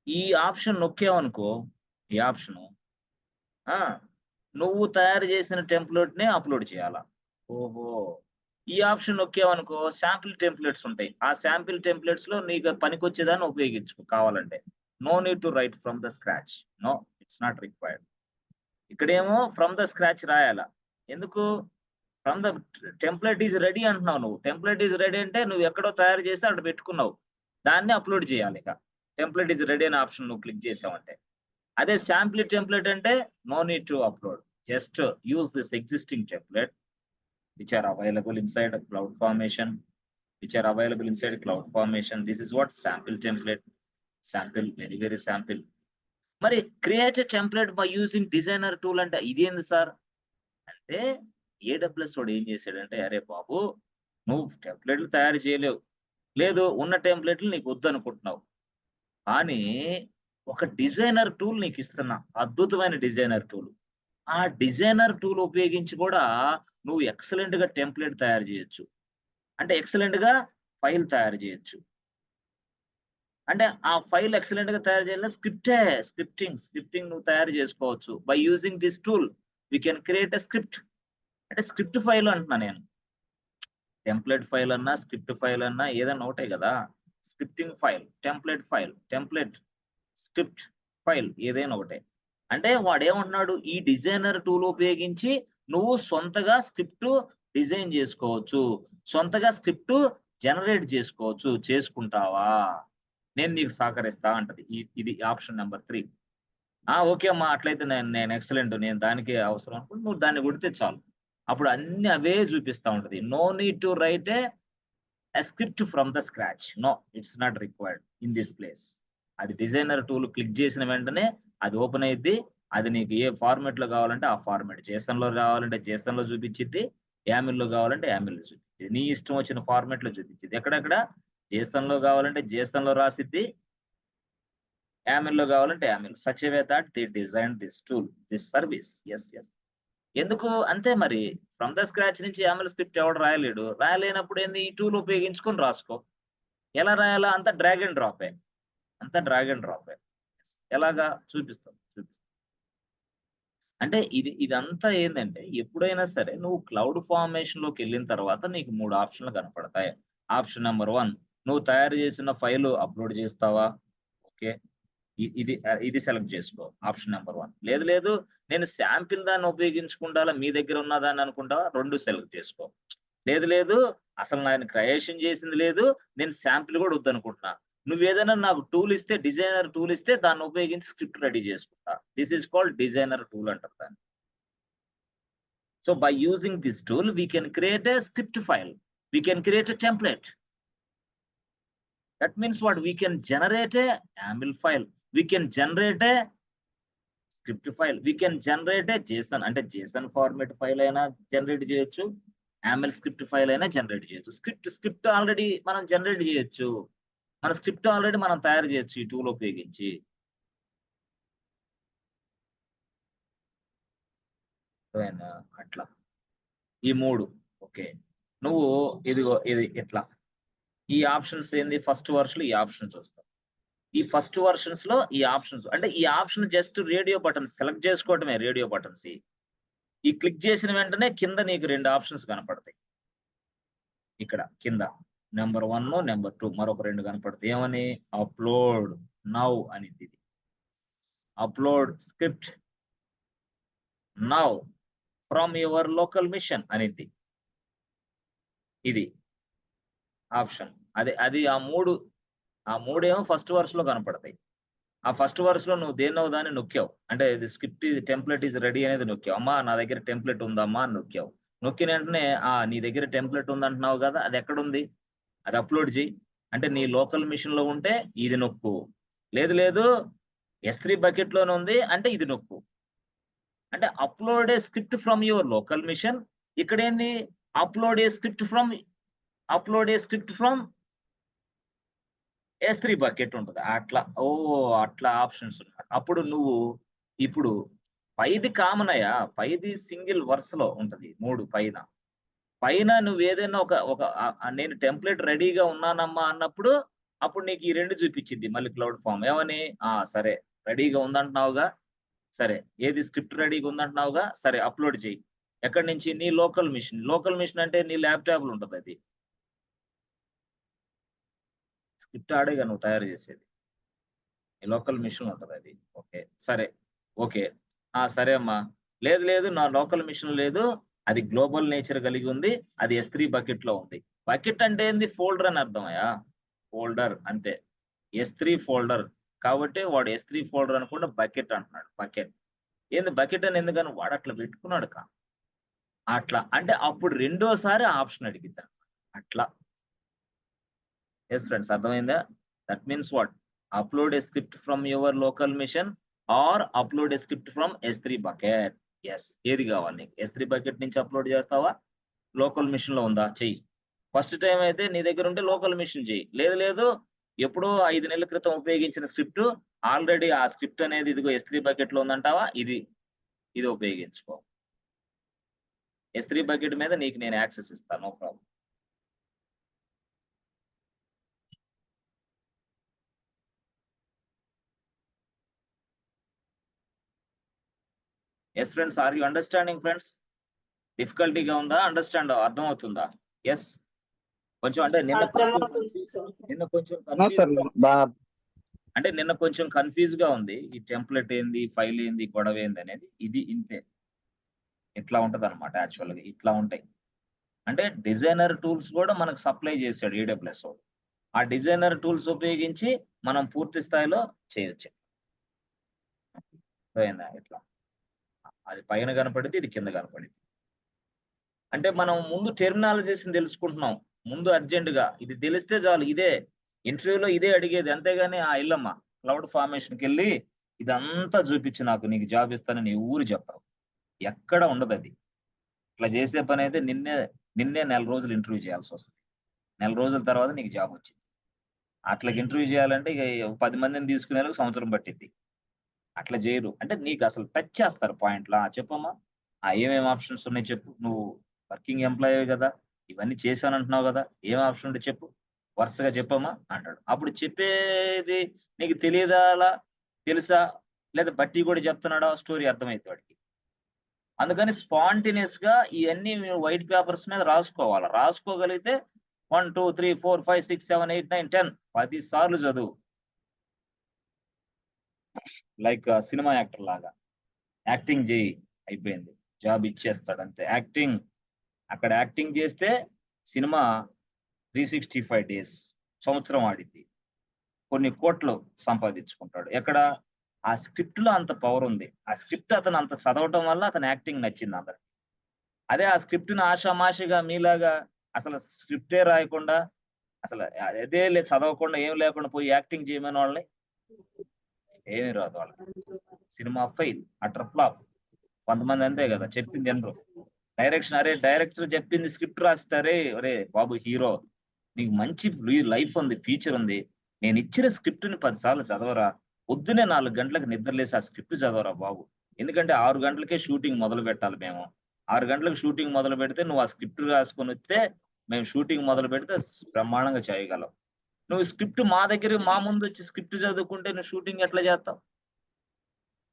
ఈ ఆప్షన్ నొక్కావనుకో ఈ ఆప్షను ఆ! నువ్వు తయారు చేసిన టెంప్లేట్‌నే అప్‌లోడ్ చేయాలా. ఓహో! ఈ ఆప్షన్ నొక్కావనుకో శాంపిల్ టెంప్లేట్స్ ఉంటాయి. ఆ శాంపిల్ టెంప్లేట్స్‌లో నీకు పనికొచ్చేదాన్ని ఉపయోగించుకో కావాలంటే. No need to write from the scratch. No. It's not required. ఇక్కడేమో ఫ్రమ్ ద స్క్రాచ్ రాయాలా. ఎందుకు? From the template is ready అంటున్నావు నువ్వు. టెంప్లేట్ ఈస్ రెడీ అంటే నువ్వు ఎక్కడో తయారు చేసి అక్కడ పెట్టుకున్నావు. దాన్ని అప్‌లోడ్ చేయాలిక. టెంప్లేట్ ఈస్ రెడీ అనే ఆప్షన్ నువ్వు క్లిక్ చేసావంటే. అదే శాంపిల్ టెంప్లేట్ అంటే no need to upload. Just use this existing template which are available inside a cloud formation. This is what sample template. Sample, very sample. మరి create a template by using designer tool అంటే ఇదేంది sir? అంటే AWS వాడు ఏం చేశాడంటే అరే బాబు నువ్వు టెంప్లేట్లు తయారు చేయలేవు. లేదు ఉన్న టెంప్లేట్లు నీకు వద్దనుకుంటున్నావు. కానీ ఒక డిజైనర్ టూల్ నీకు ఇస్తున్నా. అద్భుతమైన డిజైనర్ టూల్. ఆ డిజైనర్ టూల్ ఉపయోగించి కూడా నువ్వు ఎక్సలెంట్ గా టెంప్లెట్ తయారు చేయొచ్చు. అంటే ఎక్సలెంట్ గా ఫైల్ తయారు చేయొచ్చు. అంటే ఆ ఫైల్ ఎక్సలెంట్ గా తయారు చేయాలంటే స్క్రిప్టింగ్ నువ్వు తయారు చేసుకోవచ్చు. By using this tool we can create a script. అంటే స్క్రిప్ట్ ఫైల్ అంటున్నా నేను. టెంప్లెట్ ఫైల్ అన్నా, స్క్రిప్ట్ ఫైల్ అన్నా ఏదన్నా ఒకటే కదా. Scripting file, template, script file ఏదైనా ఒకటే. అంటే వాడేమంటున్నాడు, ఈ డిజైనర్ టూల్ ఉపయోగించి నువ్వు సొంతగా స్క్రిప్ట్ డిజైన్ చేసుకోవచ్చు, సొంతగా స్క్రిప్ట్ జనరేట్ చేసుకోవచ్చు. చేసుకుంటావా? నేను నీకు సహకరిస్తా అంటది. ఇది ఆప్షన్ నెంబర్ 3. ఓకే అమ్మా, అట్లయితే నేను ఎక్సలెంట్, నేను దానికి అవసరం అనుకుంటే నువ్వు దాన్ని కొడితే చాలు. అప్పుడు అన్ని అవే చూపిస్తా ఉంటది. No need to write a script from the scratch. No, it's not required in this place. అది డిజైనర్ టూల్ క్లిక్ చేసిన వెంటనే అది ఓపెన్ అయ్యిద్ది. అది నీకు ఏ ఫార్మాట్ లో కావాలంటే ఆ ఫార్మాట్, జేసన్ లో కావాలంటే జేసన్ లో చూపించిద్ది, యామిల్ లో కావాలంటే యామిల్ లో చూపించిద్ది. నీ ఇష్టం వచ్చిన ఫార్మాట్ లో చూపించిద్ది. ఎక్కడెక్కడ జేసన్ లో కావాలంటే జేసన్ లో రాసిద్ది, యామిల్ లో కావాలంటే YAML. Such a way that they design this tool, this service. Yes. ఎందుకు అంతే మరి. ఫ్రమ్ ద స్క్రాచ్ నుంచి యామిల్ స్క్రిప్ట్ ఎవడు రాయలేడు. రాయలేనప్పుడు ఏంది, ఈ టూల్ ఉపయోగించుకొని రాసుకో. ఎలా రాయాలా? అంత డ్రాగ్ అండ్ డ్రాపే. ఎలాగా చూపిస్తాం. అంటే ఇదంతా ఏంటంటే, ఎప్పుడైనా సరే నువ్వు క్లౌడ్ ఫార్మేషన్ లోకి వెళ్ళిన తర్వాత నీకు 3 ఆప్షన్లు కనపడతాయి. ఆప్షన్ నెంబర్ 1, నువ్వు తయారు చేసిన ఫైల్ అప్లోడ్ చేస్తావా? ఓకే, ఇది సెలెక్ట్ చేసుకో. Option number 1. లేదు నేను శాంపిల్ దాన్ని ఉపయోగించుకుంటా, మీ దగ్గర ఉన్న దాన్ని అనుకుంటావా? 2 సెలెక్ట్ చేసుకో. లేదు అసలు నేను క్రియేషన్ చేసింది లేదు, నేను శాంపిల్ కూడా వద్దనుకుంటున్నా. నువ్వేదైనా నాకు టూల్ ఇస్తే, డిజైనర్ టూల్ ఇస్తే దాన్ని ఉపయోగించి స్క్రిప్ట్ రెడీ చేసుకుంటా. This is called designer tool అంటారు దాన్ని. So by using this tool we can create a script file, we can create a template. That means what? We can generate a YAML file. We can generate a script file. We can generate a JSON. అంటే JSON format file అయినా generate చేయొచ్చు, YAML script file అయినా generate చేయొచ్చు. Script already మనం generate చేయొచ్చు. మన script already మనం తయారు చేయొచ్చు ఈ టూల్ ఉపయోగించి. అట్లా ఈ 3. ఓకే, నువ్వు ఇదిగో ఇది ఇట్లా ఈ ఆప్షన్స్ ఏంది, ఫస్ట్ వర్షన్ ఈ ఆప్షన్స్ వస్తాయి. ఈ ఫస్ట్ వర్షన్స్ లో ఈ ఆప్షన్స్, అంటే ఈ option just radio buttons select చేసుకోవటమే. రేడియో బటన్స్ ఈ క్లిక్ చేసిన వెంటనే కింద నీకు 2 ఆప్షన్స్ కనపడతాయి. ఇక్కడ కింద నెంబర్ 1, నెంబర్ 2 మరొక 2 కనపడతాయి. ఏమని? అప్లోడ్ నౌ అనేది. Upload script now from your local machine అనేది ఇది ఆప్షన్. అది ఆ 3 ఏమో ఫస్ట్ వర్స్ లో కనపడతాయి. ఆ ఫస్ట్ వర్స్ లో నువ్వు దేన్నో దాన్ని నొక్కావు, అంటే ఇది స్క్రిప్ట్ టెంప్లెట్ ఈజ్ రెడీ అనేది నొక్కావు. అమ్మా నా దగ్గర టెంప్లెట్ ఉందమ్మా అని నొక్కావు. నొక్కిన వెంటనే నీ దగ్గర టెంప్లెట్ ఉందంటున్నావు కదా, అది ఎక్కడుంది? అది అప్లోడ్ చేయి. అంటే నీ లోకల్ మిషన్ లో ఉంటే ఇది నొక్కు, లేదు S3 బకెట్ లోనే ఉంది అంటే ఇది నొక్కు. అంటే upload a script from your local machine. ఇక్కడ ఏంది? Upload a script from S3 bucket ఉంటుంది. అట్లా ఆప్షన్స్ ఉన్నాయి. అప్పుడు నువ్వు ఇప్పుడు పైది కామన్ అయ్యా, పైది సింగిల్ వరుసలో ఉంటది. 3 పైన నువ్వు ఏదైనా ఒక నేను టెంప్లెట్ రెడీగా ఉన్నానమ్మా అన్నప్పుడు అప్పుడు నీకు ఈ 2 చూపించింది మళ్ళీ క్లౌడ్ ఫామ్. ఏమని? సరే రెడీగా ఉందంటున్నావుగా, సరే ఏది స్క్రిప్ట్ రెడీగా ఉందంటున్నావుగా, సరే అప్లోడ్ చేయి. ఎక్కడి నుంచి? నీ లోకల్ మిషన్ అంటే నీ ల్యాప్టాప్ లో ఉంటుంది. అది స్క్రిప్ట్ ఆడేగా నువ్వు తయారు చేసేది, నీ లోకల్ మిషన్ ఉంటుంది అది. ఓకే సరే అమ్మా. లేదు నా లోకల్ మిషన్ లేదు, అది గ్లోబల్ నేచర్ కలిగి ఉంది, అది S3 బకెట్ లో ఉంది. బకెట్ అంటే ఏంది? ఫోల్డర్ అని అర్థమయ్యా, ఫోల్డర్ అంతే. S3 ఫోల్డర్ కాబట్టి వాడు S3 ఫోల్డర్ అనుకుంటే బకెట్ అంటున్నాడు. బకెట్ ఏంది బకెట్ అని ఎందుకని వాడు అట్లా పెట్టుకున్నాడు అట్లా. అంటే అప్పుడు రెండోసారి ఆప్షన్ అడిగిద్దాం అట్లా. ఎస్ ఫ్రెండ్స్, అర్థమైందా? That means what? Upload a script from your local machine or upload a script from S3 bucket. Yes, ఏది కావాలి నీకు? S3 బకెట్ నుంచి అప్లోడ్ చేస్తావా, లోకల్ మిషన్ లో ఉందా? చెయ్యి. ఫస్ట్ టైం అయితే నీ దగ్గర ఉంటే లోకల్ మిషన్ చెయ్యి. లేదు ఎప్పుడో 5 నెలల క్రితం ఉపయోగించిన స్క్రిప్ట్ ఆల్రెడీ ఆ స్క్రిప్ట్ అనేది ఇదిగో S3 బకెట్ లో ఉందంటావా, ఇది ఇది ఉపయోగించుకో. S3 బకెట్ మీద నీకు నేను యాక్సెస్ ఇస్తాను, no problem. Yes friends, are you understanding friends? డిఫికల్టీగా ఉందా? అర్థం అవుతుందా? ఎస్. కొంచెం అంటే నిన్న కొంచెం నిన్న కొంచెం కన్ఫ్యూజ్ గా ఉంది. ఈ టెంప్లెట్ ఏంది, ఫైల్ ఏంది, గొడవ ఏంది అనేది. ఇది ఇంతే, ఇట్లా ఉంటది అనమాట. యాక్చువల్ గా ఇట్లా ఉంటాయి. అంటే డిజైనర్ టూల్స్ కూడా మనకు సప్లై చేశాడు AWS వాడు. ఆ డిజైనర్ టూల్స్ ఉపయోగించి మనం పూర్తి స్థాయిలో చేయొచ్చు. అర్థమైందా? ఇట్లా అది పైన కనపడింది, ఇది కింద కనపడింది. అంటే మనం ముందు టెర్మినాలజీస్ తెలుసుకుంటున్నాం. ముందు అర్జెంట్ గా ఇది తెలిస్తే చాలు. ఇదే ఇంటర్వ్యూలో ఇదే అడిగేది. అంతేగాని ఆ ఇల్లమ్మ క్లౌడ్ ఫార్మేషన్కి వెళ్ళి ఇదంతా చూపించి నాకు నీకు జాబ్ ఇస్తానని ఊరు చెప్పరు. ఎక్కడ ఉండదు అది. ఇట్లా చేసే పని అయితే నిన్నే నెల రోజులు ఇంటర్వ్యూ చేయాల్సి వస్తుంది. నెల రోజుల తర్వాత నీకు జాబ్ వచ్చింది. అట్లా ఇంటర్వ్యూ చేయాలంటే ఇక 10 మందిని తీసుకునేందుకు సంవత్సరం పట్టిద్ది. అట్లా చేయరు. అంటే నీకు అసలు టచ్ చేస్తారు పాయింట్లా. చెప్పమ్మా, ఏమేమి ఆప్షన్స్ ఉన్నాయి చెప్పు. నువ్వు వర్కింగ్ ఎంప్లాయీ కదా, ఇవన్నీ చేశానంటున్నావు కదా, ఏం ఆప్షన్ ఉంటే చెప్పు, వరుసగా చెప్పమ్మా అంటాడు. అప్పుడు చెప్పేది నీకు తెలియదా, తెలుసా, లేదా బట్టి కూడా చెప్తున్నాడా, స్టోరీ అర్థమైంది వాడికి. అందుకని స్పాంటినియస్ గా ఇవన్నీ వైట్ పేపర్స్ మీద రాసుకోవాలి. రాసుకోగలిగితే 1 2 3 4 5 6 7 8 9 10 10 సార్లు చదువు. లైక్ సినిమా యాక్టర్ లాగా యాక్టింగ్ చేయి, అయిపోయింది, జాబ్ ఇచ్చేస్తాడు అంతే. యాక్టింగ్ అక్కడ యాక్టింగ్ చేస్తే సినిమా 365 days, సంవత్సరం ఆడిద్ది, కొన్ని కోట్లు సంపాదించుకుంటాడు. ఎక్కడ? ఆ స్క్రిప్ట్ లో అంత పవర్ ఉంది. ఆ స్క్రిప్ట్ అతను అంత చదవటం వల్ల అతను యాక్టింగ్ నచ్చింది అందరికి. అదే ఆ స్క్రిప్ట్ ని ఆషామాషిగా మీలాగా అసలు స్క్రిప్టే రాయకుండా, అసలు అదే చదవకుండా ఏం లేకుండా పోయి యాక్టింగ్ చేయమని వాళ్ళని ఏమీ రాదు వాళ్ళకి. Cinema fail, utter flop. కొంతమంది అంతే కదా, చెప్పింది వినరు. డైరెక్షన్, అరే డైరెక్టర్ చెప్పింది స్క్రిప్ట్ రాస్తారే, అరే బాబు హీరో నీకు మంచి లైఫ్ ఉంది, ఫ్యూచర్ ఉంది, నేను ఇచ్చిన స్క్రిప్ట్ ని 10 సార్లు చదవరా, పొద్దునే 4 గంటలకు నిద్రలేసి ఆ స్క్రిప్ట్ చదవరా బాబు. ఎందుకంటే 6 గంటలకే షూటింగ్ మొదలు పెట్టాలి మేము. 6 గంటలకు షూటింగ్ మొదలు పెడితే నువ్వు ఆ స్క్రిప్ట్ రాసుకొని వస్తే మేము షూటింగ్ మొదలు పెడితే బ్రహ్మాండంగా చేయగలవు. నువ్వు స్క్రిప్ట్ మా దగ్గర మా ముందు వచ్చి స్క్రిప్ట్ చదువుకుంటే నువ్వు షూటింగ్ ఎట్లా చేస్తావు?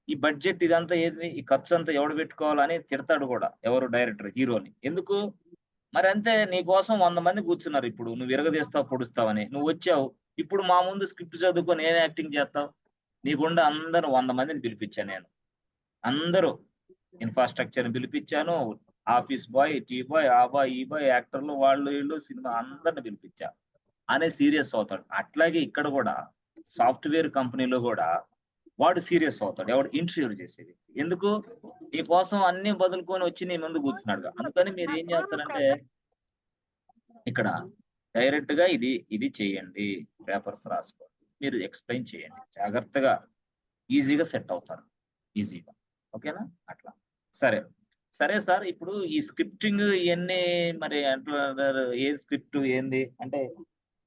ఈ బడ్జెట్ ఇదంతా ఏది, ఈ ఖర్చు అంతా ఎవడు పెట్టుకోవాలని తిడతాడు కూడా ఎవరు, డైరెక్టర్ హీరోని. ఎందుకు మరి? అంతే, నీ కోసం 100 మంది కూర్చున్నారు. ఇప్పుడు నువ్వు విరగదీస్తావు, పొడుస్తావని నువ్వు వచ్చావు. ఇప్పుడు మా ముందు స్క్రిప్ట్ చదువుకొని ఏం యాక్టింగ్ చేస్తావు? నీకుండా అందరూ 100 మందిని పిలిపించాను నేను. అందరూ ఇన్ఫ్రాస్ట్రక్చర్ పిలిపించాను, ఆఫీస్ బాయ్, టీ బాయ్, ఆ బాయ్, ఈ బాయ్, యాక్టర్లు, వాళ్ళు వీళ్ళు, సినిమా అందరిని పిలిపించా అనే సీరియస్ అవుతాడు. అట్లాగే ఇక్కడ కూడా సాఫ్ట్వేర్ కంపెనీలో కూడా వాడు సీరియస్ అవుతాడు. ఎవడు? ఇంటర్వ్యూ చేసేది. ఎందుకు? నీ కోసం అన్ని బదులుకొని వచ్చి నీ ముందు కూర్చున్నాడు. అందుకని మీరు ఏం చేస్తారంటే ఇక్కడ డైరెక్ట్ గా ఇది చేయండి, పేపర్స్ రాసుకోండి, మీరు ఎక్స్ప్లెయిన్ చేయండి, జాగ్రత్తగా ఈజీగా సెట్ అవుతారు, ఈజీగా. ఓకేనా? అట్లా. సరే సరే సార్, ఇప్పుడు ఈ స్క్రిప్టింగ్ ఇవన్నీ మరి అంటున్నారు, ఏం స్క్రిప్ట్ ఏంది అంటే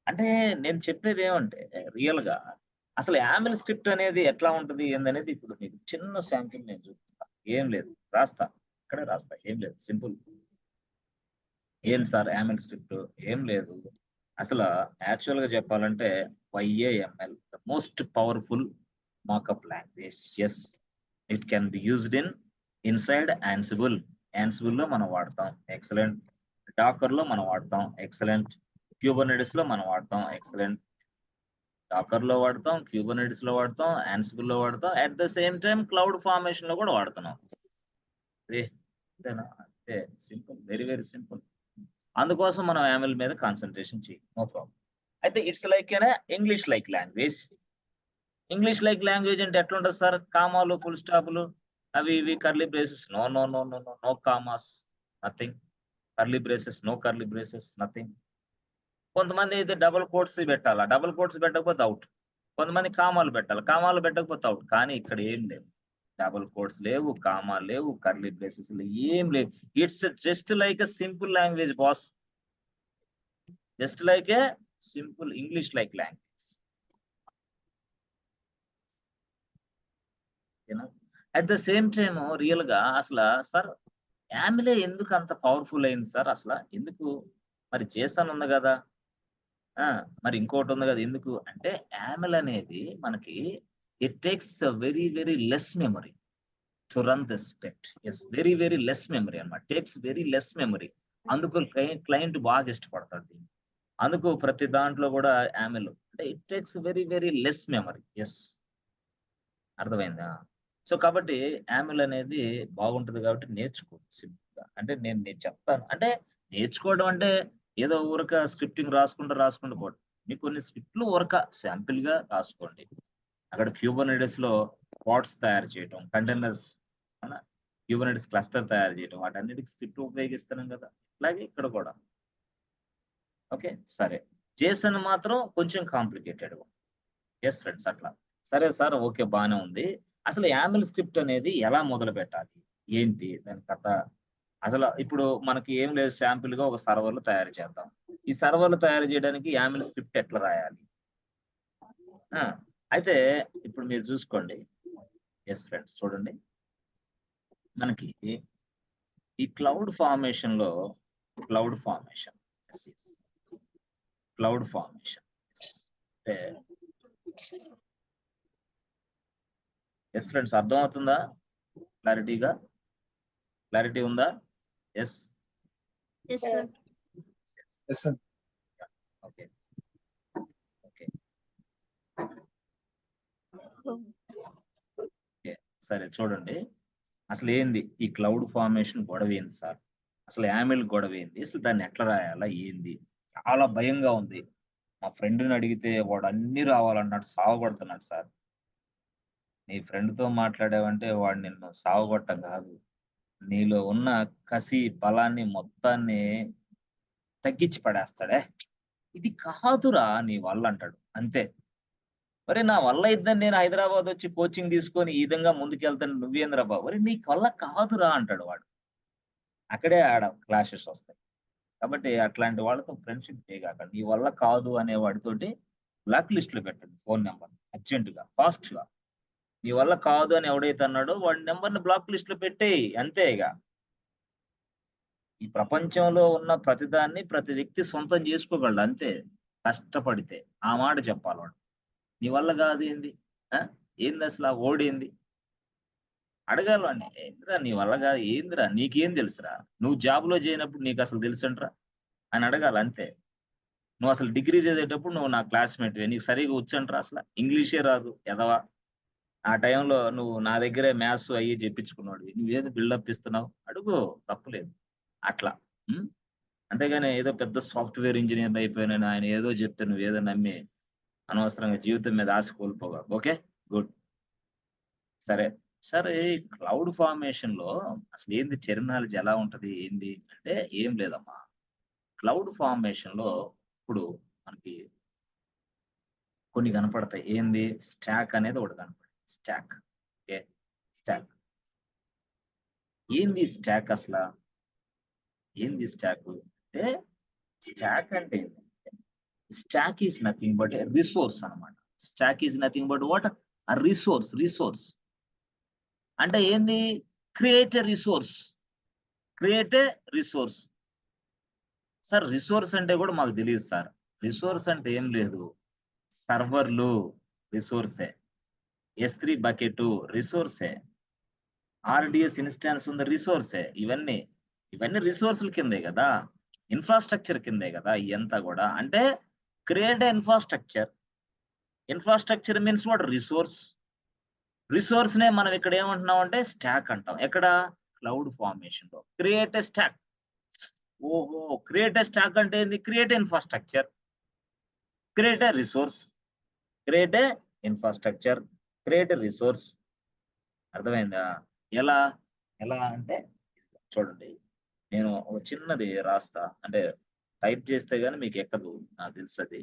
అంటే నేను చెప్పేది ఏమంటే రియల్ గా అసలు యామిల్ స్క్రిప్ట్ అనేది ఎట్లా ఉంటది ఏందనేది ఇప్పుడు మీకు చిన్న శాంపిల్ నేను చూపిస్తా. ఏం లేదు, రాస్తా, ఇక్కడే రాస్తా, ఏం లేదు, సింపుల్. ఏం సార్ యామిల్ స్క్రిప్ట్? ఏం లేదు, అసలు యాక్చువల్ గా చెప్పాలంటే YAML the most powerful markup language. Yes, it can be used inside Ansible. Ansible లో మనం వాడతాం, ఎక్సలెంట్. డాకర్ లో మనం వాడతాం, ఎక్సలెంట్. Kubernetes లో మనం వాడతాం, ఎక్సలెంట్. డాకర్ లో వాడతాం, Kubernetes లో వాడతాం, Ansible లో వాడతాం, at the same time cloud formation లో కూడా వాడుతున్నాం. అంతేనా? అంతే, సింపుల్, వెరీ వెరీ సింపుల్. అందుకోసం మనం యామిల్ మీద కాన్సన్ట్రేషన్ చేయి, నో ప్రాబ్లం. అయితే it's like English like language. English like language అంటే ఎట్లుంటది సార్? కామాలు, ఫుల్ స్టాప్లు, అవి ఇవి, curly braces, no no no no no, no commas, nothing. Curly braces, no curly braces, nothing. కొంతమంది అయితే డబుల్ కోట్స్ పెట్టాలా, డబుల్ కోట్స్ పెట్టకపోతే అవుట్. కొంతమంది కామాలు పెట్టాలి, కామాలు పెట్టకపోతే అవుట్. కానీ ఇక్కడ ఏం లేవు, డబుల్ కోట్స్ లేవు, కామాలు లేవు, కర్లీ బ్రేసెస్ లేవు, ఏం లేవు. It's just like a simple language boss, just like A simple English like language. At the same time real గా అసలు సార్ యామిలే ఎందుకు అంత పవర్ఫుల్ అయింది సార్ అసలు ఎందుకు? మరి జేసన్ ఉంది కదా, మరి ఇంకోటి ఉంది కదా, ఎందుకు అంటే యామిల్ అనేది మనకి it takes very very less memory to run the script. Yes, very very less memory అన్నమాట, టేక్స్ వెరీ లెస్ మెమరీ. అందుకు క్లయింట్ బాగా ఇష్టపడతాడు దీన్ని. అందుకు ప్రతి దాంట్లో కూడా యామిల్ అంటే it takes very very less memory. Yes, అర్థమైందా? సో కాబట్టి యామిల్ అనేది బాగుంటది కాబట్టి నేర్చుకోవచ్చు సింపుల్ గా. అంటే నేను చెప్తాను అంటే నేర్చుకోవడం అంటే ఏదో ఊరక స్క్రిప్టింగ్ రాసుకుంటూ పోవడం. మీకు కొన్ని స్క్రిప్ట్లు ఊరక శాంపిల్ గా రాసుకోండి. అక్కడ క్యూబర్నెటిస్ లో పాడ్స్ తయారు చేయడం, కంటైనర్స్, క్యూబర్నెటిస్ క్లస్టర్ తయారు చేయడం, వాటన్నిటికి స్క్రిప్ట్ ఉపయోగిస్తున్నాం కదా, అలాగే ఇక్కడ కూడా. ఓకే, సరే. జేసన్ మాత్రం కొంచెం కాంప్లికేటెడ్. ఎస్ ఫ్రెండ్స్, అట్లా. సరే సార్, ఓకే, బానే ఉంది. అసలు యామిల్ స్క్రిప్ట్ అనేది ఎలా మొదలు పెట్టాలి? ఏంటి దాని కథ? అసలు ఇప్పుడు మనకి ఏం లేదు, శాంపిల్ గా ఒక సర్వర్లు తయారు చేద్దాం. ఈ సర్వర్లు తయారు చేయడానికి యామిల్ స్క్రిప్ట్ ఎట్లా రాయాలి? అయితే ఇప్పుడు మీరు చూసుకోండి. ఎస్ ఫ్రెండ్స్, చూడండి. మనకి ఈ క్లౌడ్ ఫార్మేషన్ అంటే ఎస్ ఫ్రెండ్స్, అర్థమవుతుందా? క్లారిటీ ఉందా? ఎస్. Yes, sir. ఓకే. సరే, చూడండి. అసలు ఏంది ఈ క్లౌడ్ ఫార్మేషన్ గొడవ ఏంది సార్? అసలు యామిల్ గొడవ ఏంది? అసలు దాన్ని ఎట్లా రాయాలా ఏంది? చాలా భయంగా ఉంది. మా ఫ్రెండ్‌ని అడిగితే వాడు అన్నీ రావాలన్నాడు, సావగొడుతున్నాడు సార్. నీ ఫ్రెండ్‌తో మాట్లాడావంటే వాడు నిన్ను సావగొట్టం కాదు, నీలో ఉన్న కసి, బలాన్ని మొత్తాన్ని తగ్గించి పడేస్తాడే. ఇది కాదురా నీ వల్ల అంటాడు. అంతే. ఒరేయ్! నా వల్ల అయిద్దని నేను హైదరాబాద్ వచ్చి కోచింగ్ తీసుకొని ఈ విధంగా ముందుకెళ్తాను, నువ్వేందిరా బాబు? ఒరేయ్! నీకు వల్ల కాదురా అంటాడు వాడు. అక్కడే ఆడ క్లాషెస్ వస్తాయి. కాబట్టి అట్లాంటి వాళ్ళతో ఫ్రెండ్‌షిప్ చేయగాకండి. నీ వల్ల కాదు అనే వాడితోటి బ్లాక్ లిస్ట్‌లో పెట్టండి ఫోను నంబర్ అర్జెంట్‌గా, ఫాస్ట్‌గా. నీ వల్ల కాదు అని ఎవడైతే అన్నాడో వాడి నంబర్‌ని బ్లాక్ లిస్ట్‌లో పెట్టేయి. అంతే ఇగ. ఈ ప్రపంచంలో ఉన్న ప్రతిదాన్ని ప్రతి వ్యక్తి సొంతం చేసుకోగలడు అంతే, కష్టపడితే. ఆ మాట చెప్పాలి వాడు. నీ వల్ల కాదేంది? ఆ! ఏందసల ఆ ఓడేంది? అడగాలి వాడిని. ఏందిరా నీ వల్ల కాదు, ఏందిరా నీకేం తెలుసురా? నువ్వు జాబ్‌లో చేయనప్పుడు నీకసలు తెలుసంట్రా? అని అడగాలి అంతే. నువ్వసలు డిగ్రీ చదివేటప్పుడు నువ్వు నా క్లాస్‌మేట్‌వే. నీకు సరిగ్గా వచ్చంట్రా అసల? ఇంగ్లీషే రాదు ఎదవ. ఆ టైంలో నువ్వు నా దగ్గరే మ్యాథ్స్ అయ్యి చెప్పించుకున్నోడివి. నువ్వేదో బిల్డప్ ఇస్తున్నావు? అడుగు, తప్పులేదు. అట్లా. హ్మ్. అంతేగాని ఏదో పెద్ద సాఫ్ట్‌వేర్ ఇంజినీర్‌ని అయిపోయానని ఆయన ఏదో చెప్తే నువ్వేదో నమ్మి అనవసరంగా జీవితం మీద ఆశ కోల్పోమాకు. ఓకే. గుడ్. సరే. సరే, ఈ క్లౌడ్ ఫార్మేషన్‌లో అసలేంది టెర్మినాలజీ ఎలా ఉంటది? ఏంది? అంటే ఏం లేదమ్మా. క్లౌడ్ ఫార్మేషన్‌లో ఇప్పుడు మనకి కొన్ని కనపడతాయి. ఏంది? స్టాక్ అనేది ఒకటి కనపడుతుంది. స్టాక్. ఓకే. స్టాక్. ఏంది స్టాక్ అసల? ఏంది స్టాకు? అంటే స్టాక్ అంటే ఏంటంటే stack is nothing but a resource అన్నమాట. Stack is nothing but what? a resource. అంటే ఏంది? Create a resource. Create a resource. Sir resource అంటే కూడా మాకు తెలీదు సార్. రిసోర్స్ అంటే ఏం లేదు. సర్వర్‌లు రిసోర్సే. S3 బకెటు రిసోర్సే. ఆర్‌డిఎస్ ఇన్‌స్టాన్స్ ఉంది రిసోర్సే. ఇవన్నీ రిసోర్స్‌ల కిందే గదా! ఇన్‌ఫ్రాస్ట్రక్చర్ కిందే గదా! ఇయంతా గూడా. అంటే create a infrastructure. Infrastructure means what? Resource. రిసోర్స్‌నే మనం ఇక్కడ ఏమంటున్నామంటే స్టాక్ అంటాం. ఎక్కడ? క్లౌడ్ ఫార్మేషన్‌లో. Create a stack. ఓహో! క్రియేట్ ఎ స్టాక్ అంటే ఏంది? Create a infrastructure. Create a resource. Create a infrastructure. Create a resource. అర్థమైందా? ఎలా? ఎలా అంటే చూడండి. నేను ఒక చిన్నది రాస్తా. అంటే టైప్ చేస్తే గాని మీకెక్కదు, నాకు తెలుసది.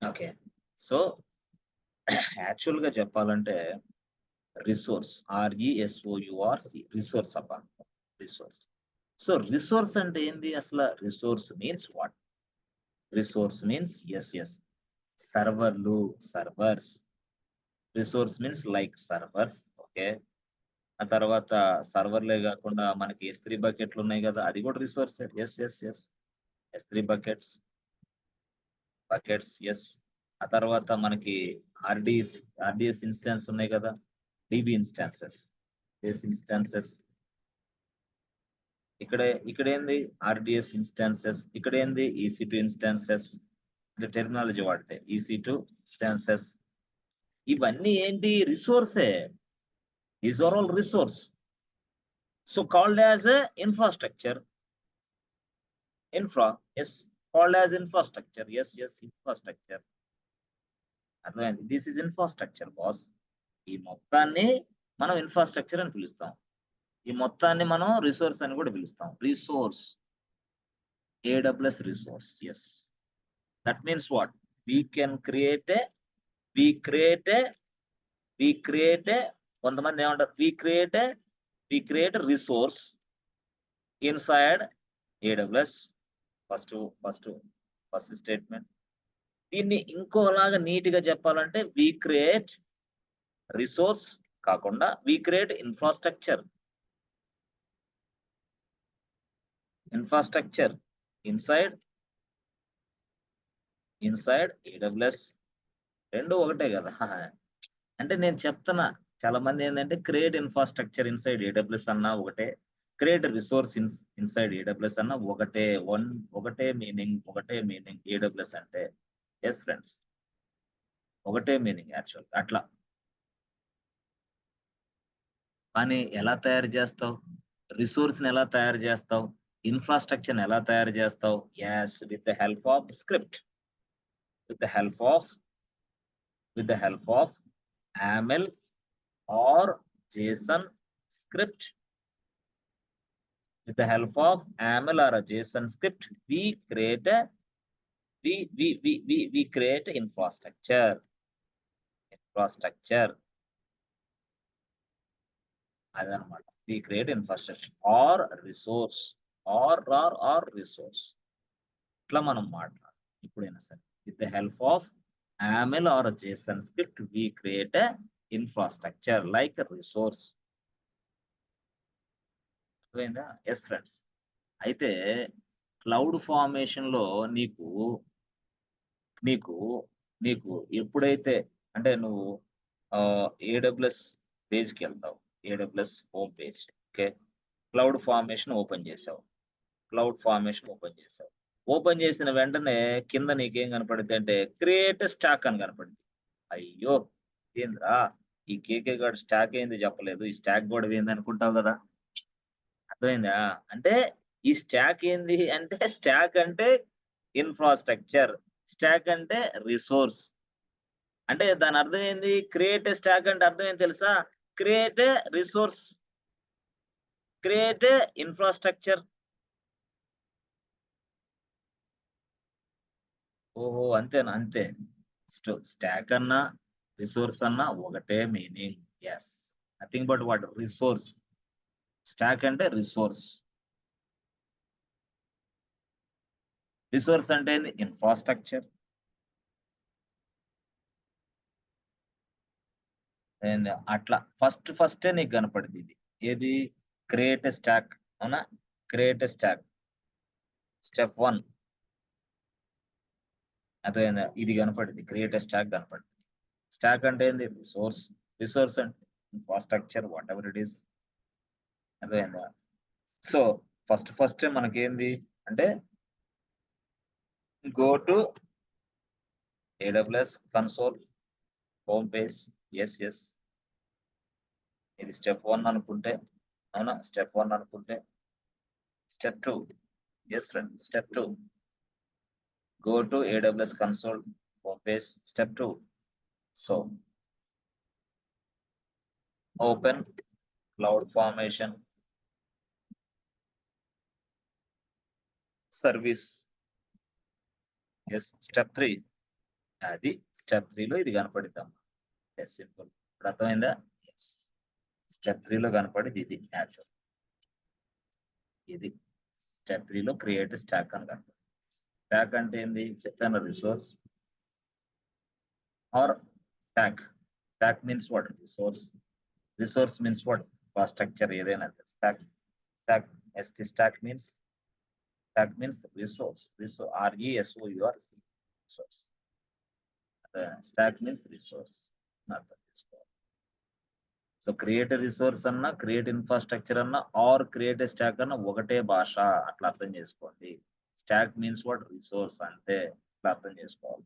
ఓకే. సో, యాక్చువల్‌గా చెప్పాలంటే రిసోర్స్. ఆర్‌ఈఎస్ఓయూఆర్‌సి రిసోర్స్ అబ్బా! రిసోర్స్. సో, రిసోర్స్ అంటే ఏంది అసల? Resource means what? Resource means yes. సర్వర్లు, servers. Resource means like servers. Okay. ఆ తర్వాత సర్వర్లే కాకుండా మనకి S3 బకెట్లు ఉన్నాయి కదా, అది కూడా resource. Yes yes yes S3 buckets, yes. ఆ తర్వాత మనకి ఆర్డిఎస్ ఇన్స్టాన్స్ ఉన్నాయి కదా, డిబి ఇన్స్టాన్సెస్, ఇన్స్టాన్సెస్. ఇక్కడ ఏంది ఆర్డిఎస్ ఇన్స్టాన్సెస్, ఇక్కడ ఏంది EC2 ఇన్స్టాన్సెస్. అంటే టెర్మినాలజీ వాడితే EC2 ఇన్స్టాన్సెస్. ఇవన్నీ ఏంటి రిసోర్సే. These are all resource. So called as a infrastructure. Yes, called as infrastructure. Yes, infrastructure. అర్థమైంది. This is infrastructure boss. ఈ మొత్తాన్ని మనం ఇన్ఫ్రాస్ట్రక్చర్ అని పిలుస్తాం. ఈ మొత్తాన్ని మనం రిసోర్స్ అని కూడా పిలుస్తాం. Resource, AWS resource. Yes, that means what? we create a కొంతమంది ఏమంటారు, we create a resource inside AWS. First statement. దీన్ని ఇంకోలాగా నీట్ గా చెప్పాలంటే we create రిసోర్స్ కాకుండా we create infrastructure inside AWS. రెండు ఒకటే కదా. అంటే నేను చెప్తున్నా, చాలా మంది ఏంటంటే క్రియేట్ ఇన్ఫ్రాస్ట్రక్చర్ ఇన్సైడ్ AWS అన్నా ఒకటే, క్రియేట్ రిసోర్స్ ఇన్సైడ్ AWS అన్నా ఒకటే మీనింగ్ AWS అంటే. ఎస్ ఫ్రెండ్స్, ఒకటే మీనింగ్ యాక్చువల్. అట్లా కానీ ఎలా తయారు చేస్తావు, రిసోర్స్ని ఎలా తయారు చేస్తావు, ఇన్ఫ్రాస్ట్రక్చర్ని ఎలా తయారు చేస్తావు? Yes, with the help of script, with the help of AML or JSON script. With the help of AML or a JSON script, we create infrastructure. అదనమాట. We create infrastructure or resource or resource. ఇట్లా మనం మాట్లాడాలి ఇప్పుడైనా సరే. With the help of AML or a JSON script, we create a infrastructure like a resource. అర్థమైందా? Yes friends. అయితే cloud formation లో నీకు ఎప్పుడైతే అంటే నువ్వు AWS పేజ్కి వెళ్తావు, AWS home page. Okay, cloud formation open చేసావు. ఓపెన్ చేసిన వెంటనే కింద నీకేం కనపడుద్ది అంటే క్రియేట్ స్టాక్ అని కనపడింది. అయ్యో ఏంద్రా ఈ కేకే గాడు స్టాక్ ఏంది చెప్పలేదు, ఈ స్టాక్ కూడా ఏంది అనుకుంటావు కదా. అర్థమైందా? అంటే ఈ స్టాక్ ఏంది అంటే, స్టాక్ అంటే ఇన్ఫ్రాస్ట్రక్చర్, స్టాక్ అంటే రిసోర్స్. అంటే దాని అర్థం ఏంది? క్రియేట్ స్టాక్ అంటే అర్థం ఏంటి తెలుసా? Create resource, create infrastructure. ఓహో, అంతేనా? అంతే. స్టాక్ అన్నా రిసోర్స్ అన్నా ఒకటే meaning. Yes, nothing but what? Resource. Stack అంటే రిసోర్స్ అంటే ఇన్ఫ్రాస్ట్రక్చర్. అట్లా ఫస్టే నీకు కనపడింది ఇది. ఏది? Create stack. అవునా? Create stack step 1. అర్థమైందా? ఇది కనపడింది, క్రియేట్ స్టాక్ కనపడింది. స్టాక్ అంటే ఏంది? రిసోర్స్ అంటే infrastructure, what ever it is. అర్థమైందా? సో ఫస్ట్ మనకేంది అంటే go to AWS console home page. yes ఇది స్టెప్ 1 అనుకుంటే. అవునా? స్టెప్ 1 అనుకుంటే. Step 2. yes friend, step 2 go to AWS console home page. Step 2. so open cloud formation service. yes, step 3. అది step 3 లో ఇది కనపడిద్దాం. Simple. ఇప్పుడు అర్థమైందా? స్టెప్ 3 లో కనపడేది ఇది యాక్చువల్. ఇది స్టెప్ 3 లో క్రియేట్ స్టాక్ అని కనపడింది. స్టాక్ అంటే ఏంది చెప్పాను, resource. or stack. Stack means what? Resource. Resource means what? Infrastructure ఏదైనా stack. Stack means resource. RESOURCE. Resource. Stack means resource. అర్థం చేసుకోవాలి. సో క్రియేట్ రిసోర్స్ అన్నా, క్రియేట్ ఇన్ఫ్రాస్ట్రక్చర్ అన్నా, ఆర్ క్రియేట్ స్టాక్ అన్నా ఒకటే భాష, అట్లా అర్థం చేసుకోండి. Stock means what? రిసోర్స్ అంటే అట్లా అర్థం చేసుకోవాలి.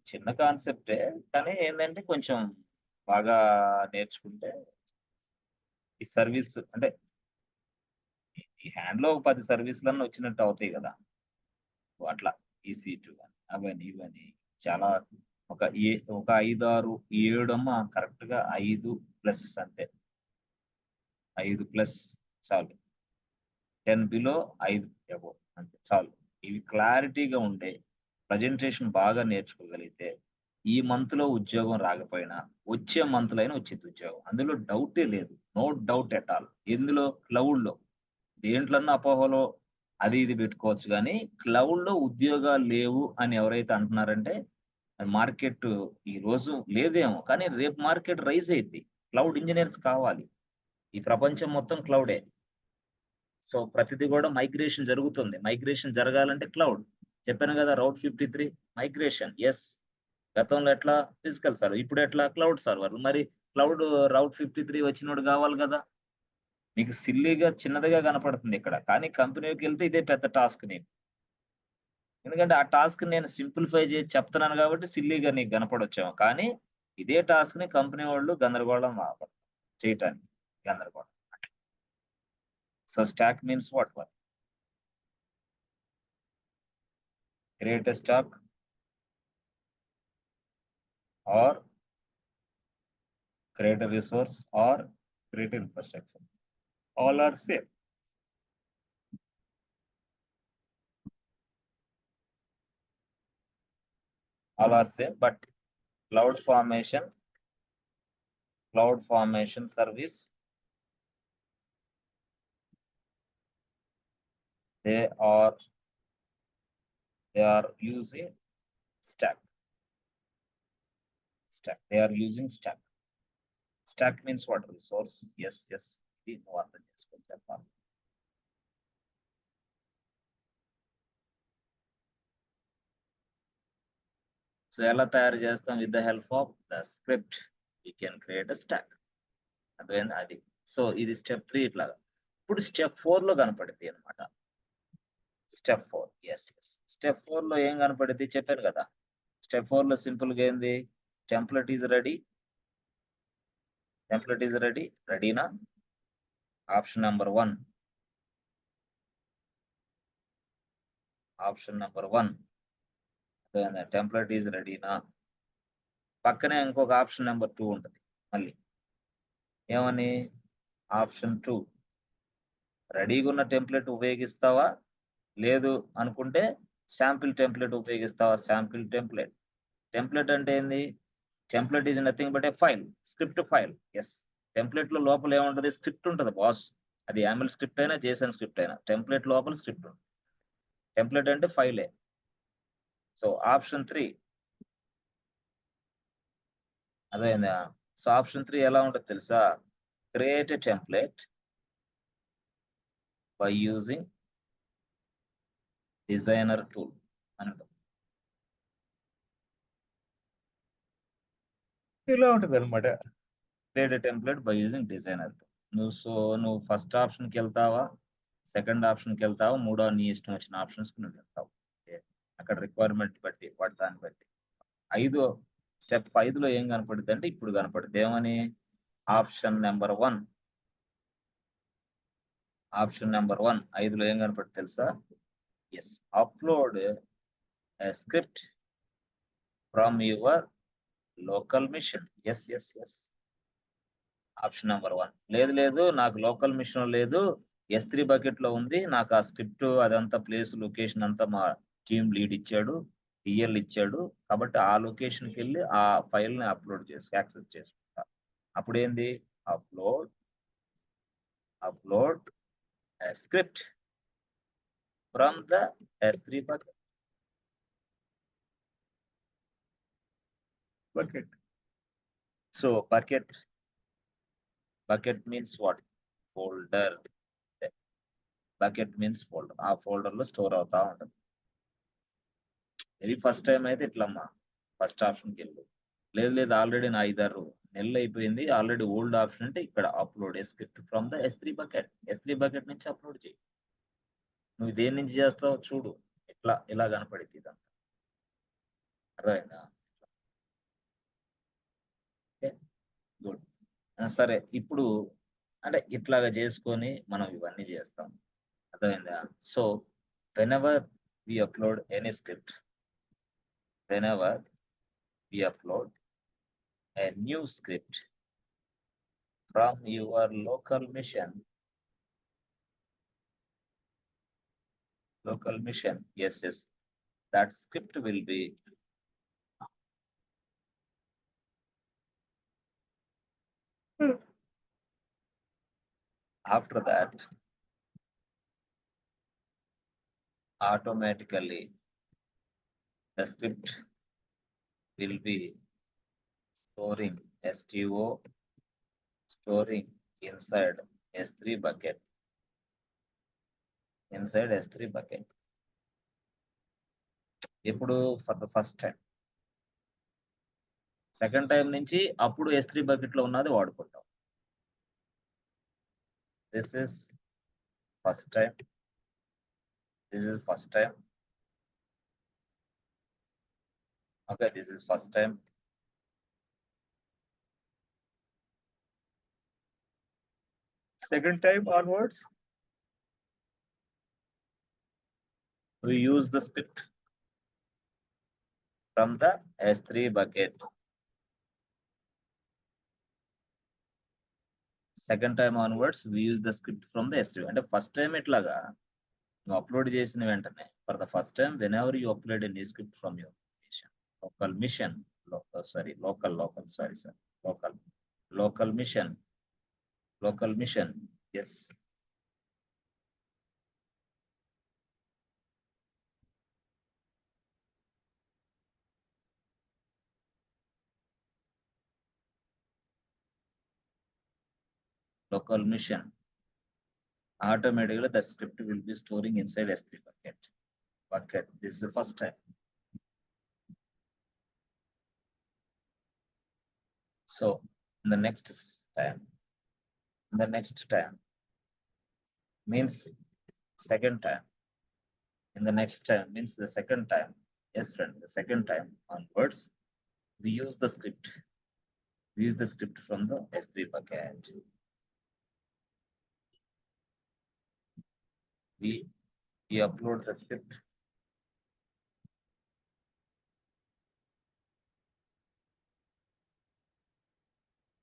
చిన్న కాన్సెప్టే, కానీ ఏంటంటే కొంచెం బాగా నేర్చుకుంటే ఈ సర్వీస్ అంటే ఈ హ్యాండ్ లో 10 సర్వీసులన్నీ వచ్చినట్టు అవుతాయి కదా. అట్లా ఈ సీటు అవన్నీ ఇవన్నీ చాలా ఒక 5, 6, 7 అమ్మ కరెక్ట్ గా 5+ అంతే. 5+ చాలు. 10 బిలో 5 అబోవ్ అంతే చాలు. ఇవి క్లారిటీగా ఉండే ప్రజెంటేషన్ బాగా నేర్చుకోగలిగితే ఈ మంత్ లో ఉద్యోగం రాకపోయినా వచ్చే మంత్ లో అయినా వచ్చింది ఉద్యోగం. అందులో డౌటే లేదు. No doubt at all. ఎందులో? క్లౌడ్ లో. దేంట్లన్నా అపోహలో అది ఇది పెట్టుకోవచ్చు, కానీ క్లౌడ్ లో ఉద్యోగాలు లేవు అని ఎవరైతే అంటున్నారంటే మార్కెట్ ఈ రోజు లేదేమో, కానీ రేపు మార్కెట్ రైజ్ అయింది. క్లౌడ్ ఇంజనీర్స్ కావాలి. ఈ ప్రపంచం మొత్తం క్లౌడే. సో ప్రతిదీ కూడా మైగ్రేషన్ జరుగుతుంది. మైగ్రేషన్ జరగాలంటే క్లౌడ్. చెప్పాను కదా, రౌట్ 53 మైగ్రేషన్. ఎస్, గతంలో ఎట్లా? ఫిజికల్ సర్వర్, ఇప్పుడు ఎట్లా? Cloud server. మరి క్లౌడ్ రౌట్ 53 వచ్చినోడు కావాలి కదా. నీకు సిల్లీగా చిన్నదిగా కనపడుతుంది ఇక్కడ, కానీ కంపెనీకి వెళ్తే ఇదే పెద్ద టాస్క్ నీకు. ఎందుకంటే ఆ టాస్క్ నేను సింప్లిఫై చేసి చెప్తున్నాను కాబట్టి సిల్లీగా నీకు కనపడొచ్చాము, కానీ ఇదే టాస్క్ ని కంపెనీ వాళ్ళు గందరగోళం చేయటానికి గందరగోళం. So stock means what? create a stack or create a resource or create infrastructure. All are same. All are same, but cloud formation service, they are using stack. They are using stack. Stack means what? Resource. Yes. No other చెప్పాలి. So ఎలా తయారు చేస్తాం? With the help of the script we can create a stock. అర్థమైంది అది. So ఇది step 3 ఇట్లాగా. ఇప్పుడు step 4 లో కనపడింది అనమాట. స్టెప్ 4. ఎస్. స్టెప్ 4 లో ఏం కనపడింది చెప్పాను కదా. స్టెప్ 4 లో సింపుల్ గా ఏంది? Template is ready. రెడీనా? Option number 1. టెంప్లెట్ ఈజ్ రెడీనా? పక్కనే ఇంకొక ఆప్షన్ నెంబర్ 2 ఉంటుంది మళ్ళీ. ఏమని? ఆప్షన్ 2. రెడీగా ఉన్న టెంప్లెట్ ఉపయోగిస్తావా? లేదు అనుకుంటే శాంపిల్ టెంప్లెట్ ఉపయోగిస్తావా? శాంపిల్ టెంప్లెట్ అంటే ఏంది? Template is nothing but a file, script file. Yes, template లో లోపల ఏముంటది? స్క్రిప్ట్ ఉంటుంది బాస్. అది యామిల్ స్క్రిప్ట్ అయినా జేసన్ స్క్రిప్ట్ అయినా టెంప్లెట్ లోపల స్క్రిప్ట్ ఉంటుంది. టెంప్లెట్ అంటే ఫైలే. సో ఆప్షన్ 3 అదేనా? సో ఆప్షన్ 3 ఎలా ఉంటుంది తెలుసా? Create a template by using designer tool అని ఉంటుంది. ఇలా ఉంటుంది అనమాట. Create a template by using designer tool. నువ్వు ఫస్ట్ ఆప్షన్కి వెళ్తావా, సెకండ్ ఆప్షన్కి వెళ్తావా, మూడో నీ ఇష్టం వచ్చిన ఆప్షన్స్ నువ్వు వెళ్తావు. అక్కడ రిక్వైర్మెంట్ బట్టి దాన్ని బట్టి. స్టెప్ 5 లో ఏం కనపడుతుంది అంటే ఇప్పుడు కనపడుతుంది. ఏమని? Option number 1. 5లో ఏం కనపడుతుంది తెలుసా? Yes, upload script from your local machine. Yes. Option number 1. లేదు నాకు లోకల్ మిషన్ లేదు, S3 బకెట్ లో ఉంది, నాకు ఆ స్క్రిప్ట్ అదంతా ప్లేస్ లొకేషన్ అంతా మా టీమ్ లీడ్ ఇచ్చాడు, టిఎల్ ఇచ్చాడు కాబట్టి ఆ లొకేషన్కి వెళ్ళి ఆ ఫైల్ని అప్లోడ్ చేసి యాక్సెస్ చేసుకుంటా. అప్పుడు ఏంది upload script from the S3 bucket. So bucket means what? Folder. Bucket means folder. ఆ folder లో స్టోర్ అవుతా ఉంటుంది. వెరీ ఫస్ట్ టైం అయితే ఇట్లమ్మా ఫస్ట్ ఆప్షన్కి వెళ్ళు. లేదు ఆల్రెడీ నా 5-6 నెలలు అయిపోయింది, ఆల్రెడీ ఓల్డ్ ఆప్షన్ అంటే ఇక్కడ upload script from the S3 bucket నుంచి అప్లోడ్ చేయి. నువ్వు దేని నుంచి చేస్తావు చూడు, ఇలా కనపడింది ఇదంతా. అర్థమైందా? గుడ్. సరే, ఇప్పుడు అంటే ఇట్లాగా చేసుకొని మనం ఇవన్నీ చేస్తాం. అర్థమైందా? So whenever we upload any script, whenever we upload a new script from your local mission, yes, that script will be after that automatically the script will be storing inside S3 bucket. ఇప్పుడు for the first time, second time నుంచి అప్పుడు S3 bucket లో ఉన్నది వాడుకుంటాం. This is first time. Okay, this is first time. Second time onwards, we use the script from the S3 bucket. Second time onwards, we use the script from the S3. అంటే first time ఇట్లాగా నువ్వు upload చేసిన వెంటనే, for the first time whenever you upload a new script from your local mission, yes. Local mission, automatically the script will be storing inside S3 bucket. This is the first time. So in the next time means second time. In the next time means the second time. Yes, friend, the second time onwards, we use the script. From the S3 bucket. We upload the script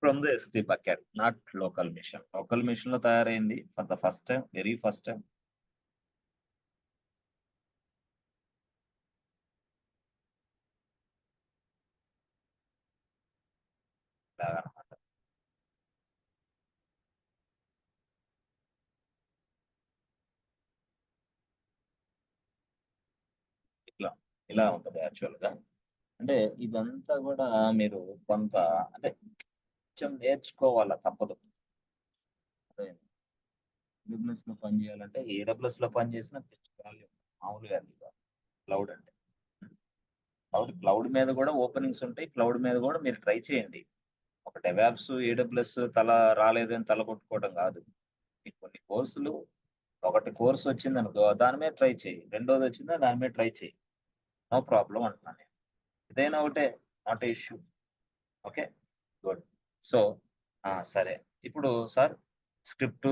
from the S3 bucket, not local mission. Local mission lo tayarayindi for the first time, very first time. ఇలా ఉంటుంది actual గా. అంటే ఇదంతా కూడా మీరు కొంత అంటే కొంచెం నేర్చుకోవాలా, తప్పదు. AWS లో పని చేయాలంటే AWS లో పని చేసిన వాల్యూ మామూలుగా క్లౌడ్ అంటే క్లౌడ్ మీద కూడా ఓపెనింగ్స్ ఉంటాయి. క్లౌడ్ మీద కూడా మీరు ట్రై చేయండి. ఒక డెవాప్స్ AWS తల రాలేదని తల కొట్టుకోవడం కాదు. మీకు కొన్ని కోర్సులు, ఒకటి కోర్సు వచ్చింది అనుకో దాని మీద ట్రై చేయి, రెండోది వచ్చిందా దాని మీద ట్రై చేయి, నో ప్రాబ్లం అంటున్నాను నేను. ఇదైనా ఒకటే, not a issue. Okay, good. So సరే, ఇప్పుడు సార్ స్క్రిప్ట్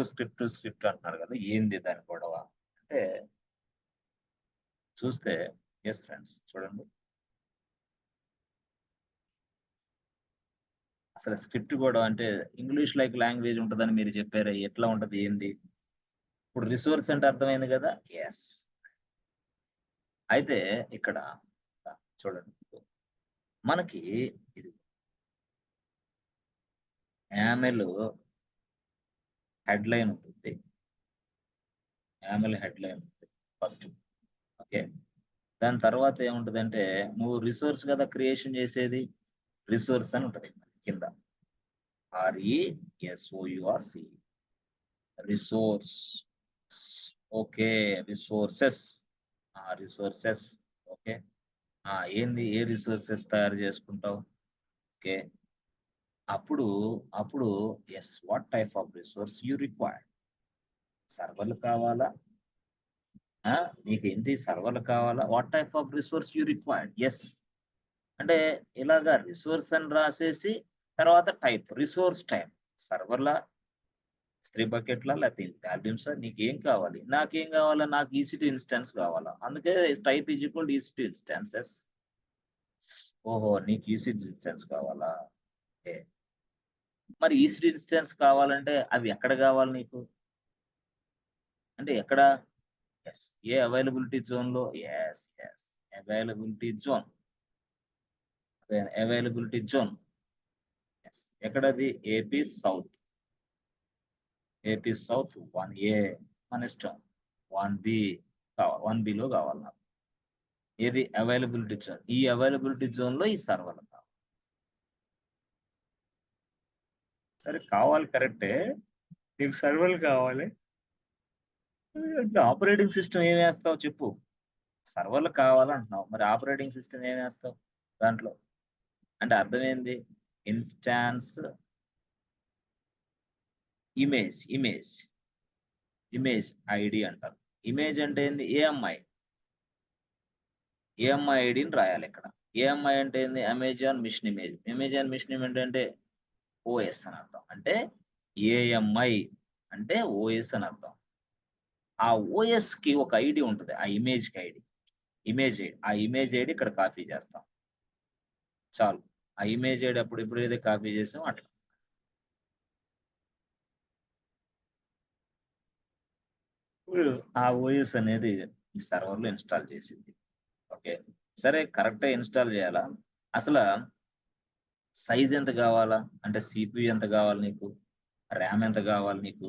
అంటున్నారు కదా, ఏంది దాని గొడవ అంటే చూస్తే, ఎస్ ఫ్రెండ్స్ చూడండి, అసలు స్క్రిప్ట్ కూడా అంటే ఇంగ్లీష్ లైక్ లాంగ్వేజ్ ఉంటుందని మీరు చెప్పారు. ఎట్లా ఉంటది ఏంది? ఇప్పుడు రిసోర్స్ అంటే అర్థమైంది కదా. ఎస్, అయితే ఇక్కడ చూడండి మనకి ఇది యామెల్ హెడ్లైన్ ఉంటుంది. యామెల్ హెడ్లైన్ ఉంటుంది ఫస్ట్. ఓకే, దాని తర్వాత ఏముంటదంటే నువ్వు రిసోర్స్ కదా క్రియేషన్ చేసేది, రిసోర్స్ అని ఉంటుంది కింద. RESOURC resource. Okay, resources. Resources. Okay, ఏంది ఏ రిసోర్సెస్ తయారు చేసుకుంటావు? ఓకే, అప్పుడు అప్పుడు yes what type of resource you required? సర్వర్లు కావాలా? నీకు ఏంటి సర్వర్లు కావాలా? What type of resource you required? Yes అంటే ఇలాగా రిసోర్స్ అని రాసేసి తర్వాత టైప్, రిసోర్స్ టైప్, సర్వర్ల, S3 బకెట్లా, లేకపోతే వాల్యూమ్స్, నీకు ఏం కావాలి? నాకేం కావాలా? నాకు EC2 ఇన్స్టెన్స్ కావాలా, అందుకే type is equal EC2 instances. ఓహో, నీకు EC2 ఇన్స్టెన్స్ కావాలా? ఓకే, మరి EC2 ఇన్స్టెన్స్ కావాలంటే అవి ఎక్కడ కావాలి నీకు? అంటే ఎక్కడ? ఎస్, ఏ అవైలబిలిటీ జోన్ లో? Yes yes, availability zone. Availability zone ఎక్కడది? AP south. AP south 1A మన ఇష్టం, 1B కావాలి, 1Bలో కావాలి నాకు. ఏది? Availability zone. ఈ అవైలబిలిటీ జోన్ లో ఈ సర్వర్లు కావాలి. సరే, కావాలి కరెక్టే, నీకు సర్వర్లు కావాలి. ఆపరేటింగ్ సిస్టమ్ ఏం వేస్తావు చెప్పు? సర్వర్లు కావాలంటున్నావు, మరి ఆపరేటింగ్ సిస్టమ్ ఏం వేస్తావు దాంట్లో? అంటే అర్థం ఏంది? ఇన్స్టాన్స్ ఇమేజ్ ఐడి అంటారు. ఇమేజ్ అంటే ఏంది? ఏఎంఐ ఐడిని రాయాలి ఇక్కడ. ఏఎంఐ అంటే ఏంది? Amazon machine image. Amazon machine image అంటే ఓఎస్ అని అర్థం. అంటే ఏఎంఐ అంటే ఓఎస్ అని అర్థం. ఆ ఓఎస్ కి ఒక ఐడి ఉంటుంది, ఆ ఇమేజ్ కి ఐడి, ఆ ఇమేజ్ ఐడి ఇక్కడ కాపీ చేస్తాం చాలు. ఆ ఇమేజ్ ఐడి అప్పుడు ఎప్పుడైతే కాపీ చేసాం అట్లా. ఆ ఓఎస్ అనేది ఈ సర్వర్లో ఇన్స్టాల్ చేసింది. ఓకే, సరే, కరెక్ట్గా ఇన్స్టాల్ చేయాలా? అసలు సైజ్ ఎంత కావాలా? అంటే CPU ఎంత కావాలి నీకు? ర్యామ్ ఎంత కావాలి నీకు?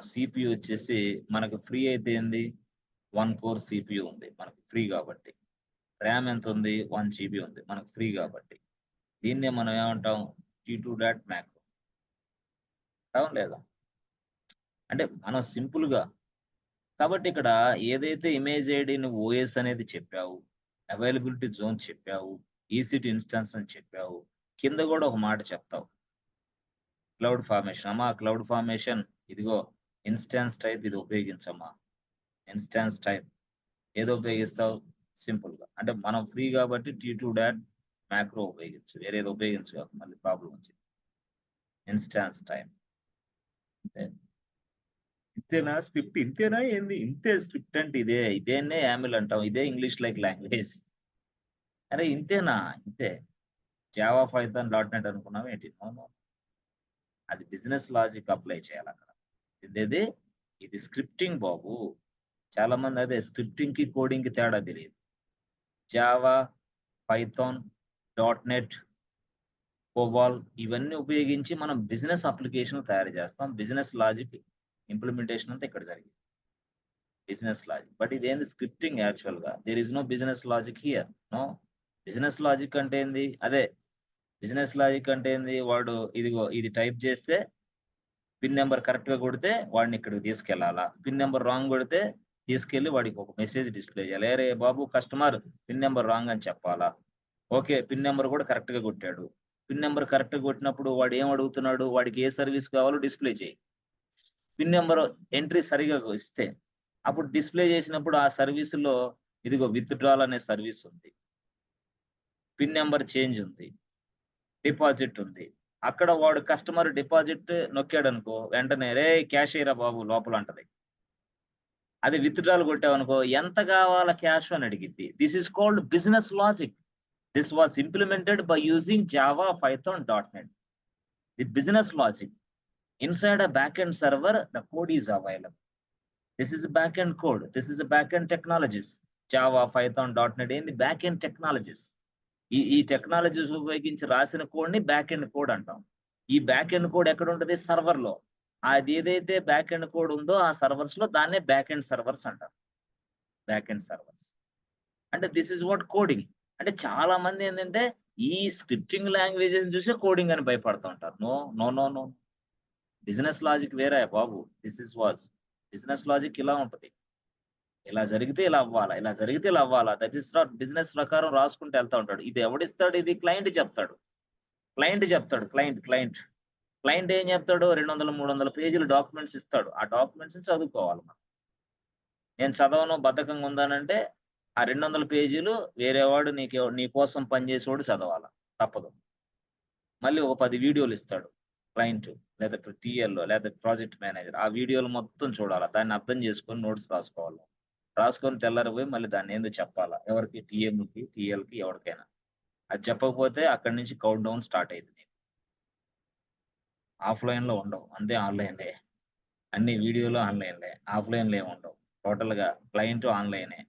CPU వచ్చేసి మనకు ఫ్రీ అయితే ఏంది? 1 కోర్ CPU ఉంది మనకు ఫ్రీ కాబట్టి. ర్యామ్ ఎంత ఉంది? 1 GB ఉంది మనకు ఫ్రీ కాబట్టి. దీన్నే మనం ఏమంటాం? T2 dot macro. అవును లేదా? అంటే మనం సింపుల్ గా, కాబట్టి ఇక్కడ ఏదైతే ఇమేజ్ ఐడి నువ్వు ఓఎస్ అనేది చెప్పావు, అవైలబిలిటీ జోన్ చెప్పావు, EC2 ఇన్స్టెన్స్ అని చెప్పావు, కింద కూడా ఒక మాట చెప్తావు, క్లౌడ్ ఫార్మేషన్. అమ్మా క్లౌడ్ ఫార్మేషన్ ఇదిగో ఇన్స్టెన్స్ టైప్ ఇది ఉపయోగించమ్మా. ఇన్స్టెన్స్ టైప్ ఏదో ఉపయోగిస్తావు? సింపుల్ గా, అంటే మనం ఫ్రీ కాబట్టి T2 డాట్ మ్యాక్రో ఉపయోగించు, వేరేది ఉపయోగించు, మళ్ళీ ప్రాబ్లం వచ్చింది. ఇన్స్టెన్స్ టైప్ అంతే. ఇంతేనా స్క్రిప్ట్? ఇంతేనా ఏంది? ఇంతే స్క్రిప్ట్ అంటే ఇదేనే యామిల్ అంటాం, ఇదే ఇంగ్లీష్ లైక్ లాంగ్వేజ్. అరే ఇంతేనా? ఇంతే. జావా, పైథాన్, .NET అనుకున్నావు ఏంటి? అది బిజినెస్ లాజిక్ అప్లై చేయాలి అక్కడ. ఇదేది? ఇది స్క్రిప్టింగ్ బాబు. చాలా మంది అదే స్క్రిప్టింగ్ కి కోడింగ్ కి తేడా తెలియదు. జావా, పైథాన్, .NET, కోబాల్ ఇవన్నీ ఉపయోగించి మనం బిజినెస్ అప్లికేషన్ తయారు చేస్తాం. బిజినెస్ లాజిక్ ఇంప్లిమెంటేషన్ అంతా ఇక్కడ జరిగింది, బిజినెస్ లాజిక్. బట్ ఇదేంది? స్క్రిప్టింగ్. యాక్చువల్ గా there is no business logic here. No business logic అంటే ఏంది? అదే బిజినెస్ లాజిక్ అంటే ఏంది? వాడు ఇదిగో ఇది టైప్ చేస్తే పిన్ నెంబర్ కరెక్ట్ గా కొడితే వాడిని ఇక్కడికి తీసుకెళ్లాలా, పిన్ నెంబర్ రాంగ్ కొడితే తీసుకెళ్లి వాడికి ఒక మెసేజ్ డిస్ప్లే చేయాలి. అరే బాబు కస్టమర్ పిన్ నెంబర్ రాంగ్ అని చెప్పాలా. ఓకే, పిన్ నెంబర్ కూడా కరెక్ట్ గా కొట్టాడు. పిన్ నెంబర్ కరెక్ట్ గా కొట్టినప్పుడు వాడు ఏం అడుగుతున్నాడు? వాడికి ఏ సర్వీస్ కావాలో డిస్ప్లే చేయి. పిన్ నెంబర్ ఎంట్రీ సరిగా ఇస్తే అప్పుడు డిస్ప్లే చేసినప్పుడు ఆ సర్వీసులో ఇదిగో విత్డ్రాల్ అనే సర్వీస్ ఉంది, పిన్ నెంబర్ చేంజ్ ఉంది, డిపాజిట్ ఉంది. అక్కడ వాడు కస్టమర్ డిపాజిట్ నొక్కాడు అనుకో, వెంటనే రే క్యాష్ అయ్యరా బాబు లోపల అంటది. అది విత్డ్రాల్ కొట్టావనుకో ఎంత కావాలా క్యాష్ అని అడిగిద్ది. This is called business logic. This was implemented by using Java, Python, .NET. The business logic inside a backend server, the code is available. This is a backend code. This is a backend technologies. Java, Python, .NET ఏంది back end technologies. ఈ technologies ఉపయోగించి రాసిన code ని back end code అంటాం. ఈ back end code ఎక్కడ ఉంటుంది? Server లో. అది ఏదైతే బ్యాక్ ఎండ్ కోడ్ ఉందో ఆ సర్వర్స్ లో దాన్నే బ్యాక్ ఎండ్ సర్వర్స్ అంటారు. బ్యాక్ ఎండ్ సర్వర్స్ అంటే దిస్ ఇస్ వాట్ కోడింగ్. అంటే చాలా మంది ఏంటంటే ఈ స్క్రిప్టింగ్ లాంగ్వేజెస్ చూసే కోడింగ్ అని భయపడుతూ ఉంటారు. No no no no, business logic వేరే బాబు. బిజినెస్ లాజిక్ ఇలా ఉంటుంది. ఇలా జరిగితే ఇలా అవ్వాలా, ఇలా జరిగితే ఇలా అవ్వాలా. దట్ ఈస్ నాట్ బిజినెస్ ప్రకారం రాసుకుంటూ వెళ్తా ఉంటాడు. ఇది ఎవడిస్తాడు? ఇది క్లయింట్ చెప్తాడు. క్లయింట్ ఏం చెప్తాడు? 200, 300 పేజీలు డాక్యుమెంట్స్ ఇస్తాడు. ఆ డాక్యుమెంట్స్ చదువుకోవాలి మనం. నేను చదవను, బద్ధకంగా ఉందానంటే ఆ 200 పేజీలు వేరేవాడు నీ కోసం పనిచేసేవాడు చదవాలా, తప్పదు. మళ్ళీ ఒక 10 వీడియోలు ఇస్తాడు క్లయింట్, లేదా టీఎల్ లేదా ప్రాజెక్ట్ మేనేజర్. ఆ వీడియోలు మొత్తం చూడాలా, దాన్ని అర్థం చేసుకొని నోట్స్ రాసుకోవాలి. రాసుకొని తెల్లారిపోయి మళ్ళీ దాన్ని ఏందో చెప్పాలా, ఎవరికి? టీఎంకి, టీఎల్కి, ఎవరికైనా. అది చెప్పకపోతే అక్కడి నుంచి కౌంట్ డౌన్ స్టార్ట్ అయింది. ఆఫ్లైన్ లో ఉండవు, అంతే ఆన్లైన్లే. అన్ని వీడియోలు ఆన్లైన్లే, ఆఫ్లైన్లో ఏమి ఉండవు. టోటల్ గా క్లయింట్ ఆన్లైనే,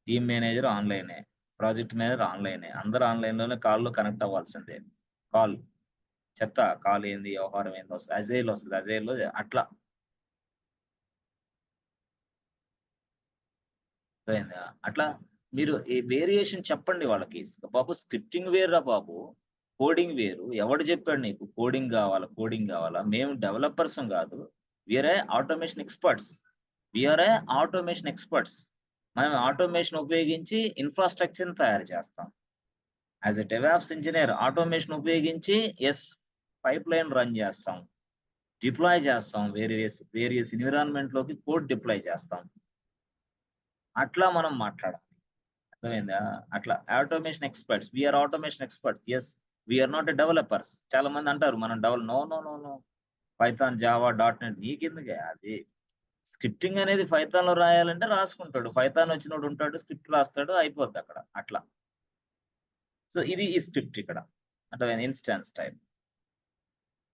టీమ్ మేనేజర్ ఆన్లైనే, ప్రాజెక్ట్ మేనేజర్ ఆన్లైనే. అందరూ ఆన్లైన్ లోనే కాల్లో కనెక్ట్ అవ్వాల్సిందే. కాల్ చెప్తా, కాల్ ఏంది, వ్యవహారం ఏంది వస్తుంది. అజైల్ వస్తుంది, అజైల్లో అట్లా అర్థమైందా? అట్లా మీరు ఈ వేరియేషన్ చెప్పండి వాళ్ళకి. బాబు స్క్రిప్టింగ్ వేరురా బాబు, కోడింగ్ వేరు. ఎవడు చెప్పాడు నీకు కోడింగ్ కావాలా? మేము డెవలపర్స్ కాదు, వీఆర్ ఆటోమేషన్ ఎక్స్పర్ట్స్. మనం ఆటోమేషన్ ఉపయోగించి ఇన్ఫ్రాస్ట్రక్చర్ తయారు చేస్తాం. As a DevOps engineer automation ఉపయోగించి పైప్ లైన్ రన్ చేస్తాం, డిప్లాయ్ చేస్తాం, వేరియస్ ఎన్విరాన్మెంట్ లోకి కోడ్ డిప్లాయ్ చేస్తాం. అట్లా మనం మాట్లాడాలి, అర్థమైందా? అట్లా automation experts, we are automation experts. Yes, we are not a developers. చాలా మంది అంటారు మనం నో, పైథాన్, జావా, .NET నీకెందుకే అది. స్క్రిప్టింగ్ అనేది పైథాన్ లో రాయాలంటే రాసుకుంటాడు, పైథాన్ వచ్చినోడు ఉంటాడు, స్క్రిప్ట్ రాస్తాడు, అయిపోద్ది అక్కడ అట్లా. సో ఇది ఈ స్క్రిప్ట్ ఇక్కడ అంటే ఇన్స్టాన్స్ టైప్.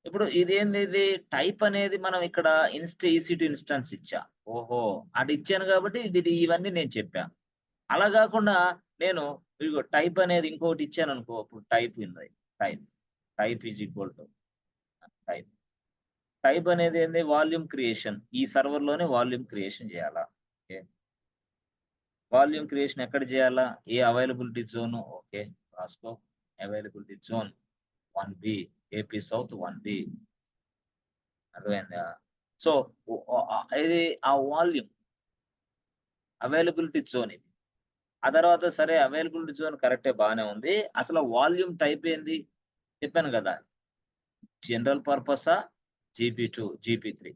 ఇప్పుడు ఇది టైప్ అనేది మనం ఇక్కడ EC2 ఇన్స్టాన్స్ ఇచ్చా. ఓహో, అది ఇచ్చాను కాబట్టి ఇది ఇవన్నీ నేను చెప్పా. అలా కాకుండా నేను ఇదిగో టైప్ అనేది ఇంకొకటి ఇచ్చాను అనుకో, ఇప్పుడు టైప్ ఉంది. Type is equal to type అనేది ఏంది? Volume creation. ఈ సర్వర్ లోనే వాల్యూమ్ క్రియేషన్ చేయాలా. ఓకే, వాల్యూమ్ క్రియేషన్ ఎక్కడ చేయాలా? ఏ అవైలబిలిటీ జోన్? ఓకే, రాసుకో. Availability zone 1B, AP south 1B. అర్థమైందా? సో ఇది ఆ వాల్యూమ్ అవైలబిలిటీ జోన్ ఇది. ఆ తర్వాత సరే అవైలబిలిటీ జోన్ కరెక్టే, బాగానే ఉంది. అసలు వాల్యూమ్ టైప్ ఏంది చెప్పాను కదా, జనరల్ పర్పసా, GP2, GP3.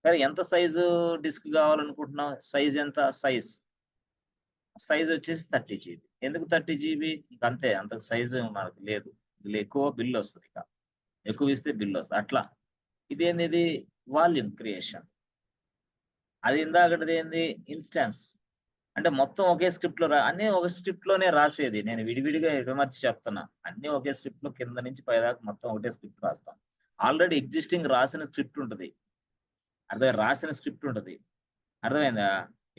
సరే ఎంత సైజు డిస్క్ కావాలనుకుంటున్నావు? సైజ్ ఎంత? సైజ్ వచ్చేసి 30 GB. ఎందుకు 30 GB? అంతే, అంత సైజు మనకు లేదు. ఎక్కువ బిల్ వస్తుంది, ఇక ఎక్కువ ఇస్తే బిల్ వస్తుంది అట్లా. ఇదేంది? ఇది వాల్యూమ్ క్రియేషన్. అది ఇందాకటిది ఏంది? ఇన్స్టాన్స్. అంటే మొత్తం ఒకే స్క్రిప్ట్ లో అన్ని ఒక స్క్రిప్ట్ లోనే రాసేది. నేను విడివిడిగా విమర్శ చెప్తున్నా. అన్ని ఒకే స్క్రిప్ట్ లో కింద నుంచి పైదాకా మొత్తం ఒకటే స్క్రిప్ట్ రాస్తాం. ఆల్రెడీ ఎగ్జిస్టింగ్ రాసిన స్క్రిప్ట్ ఉంటుంది, అర్థమైందా?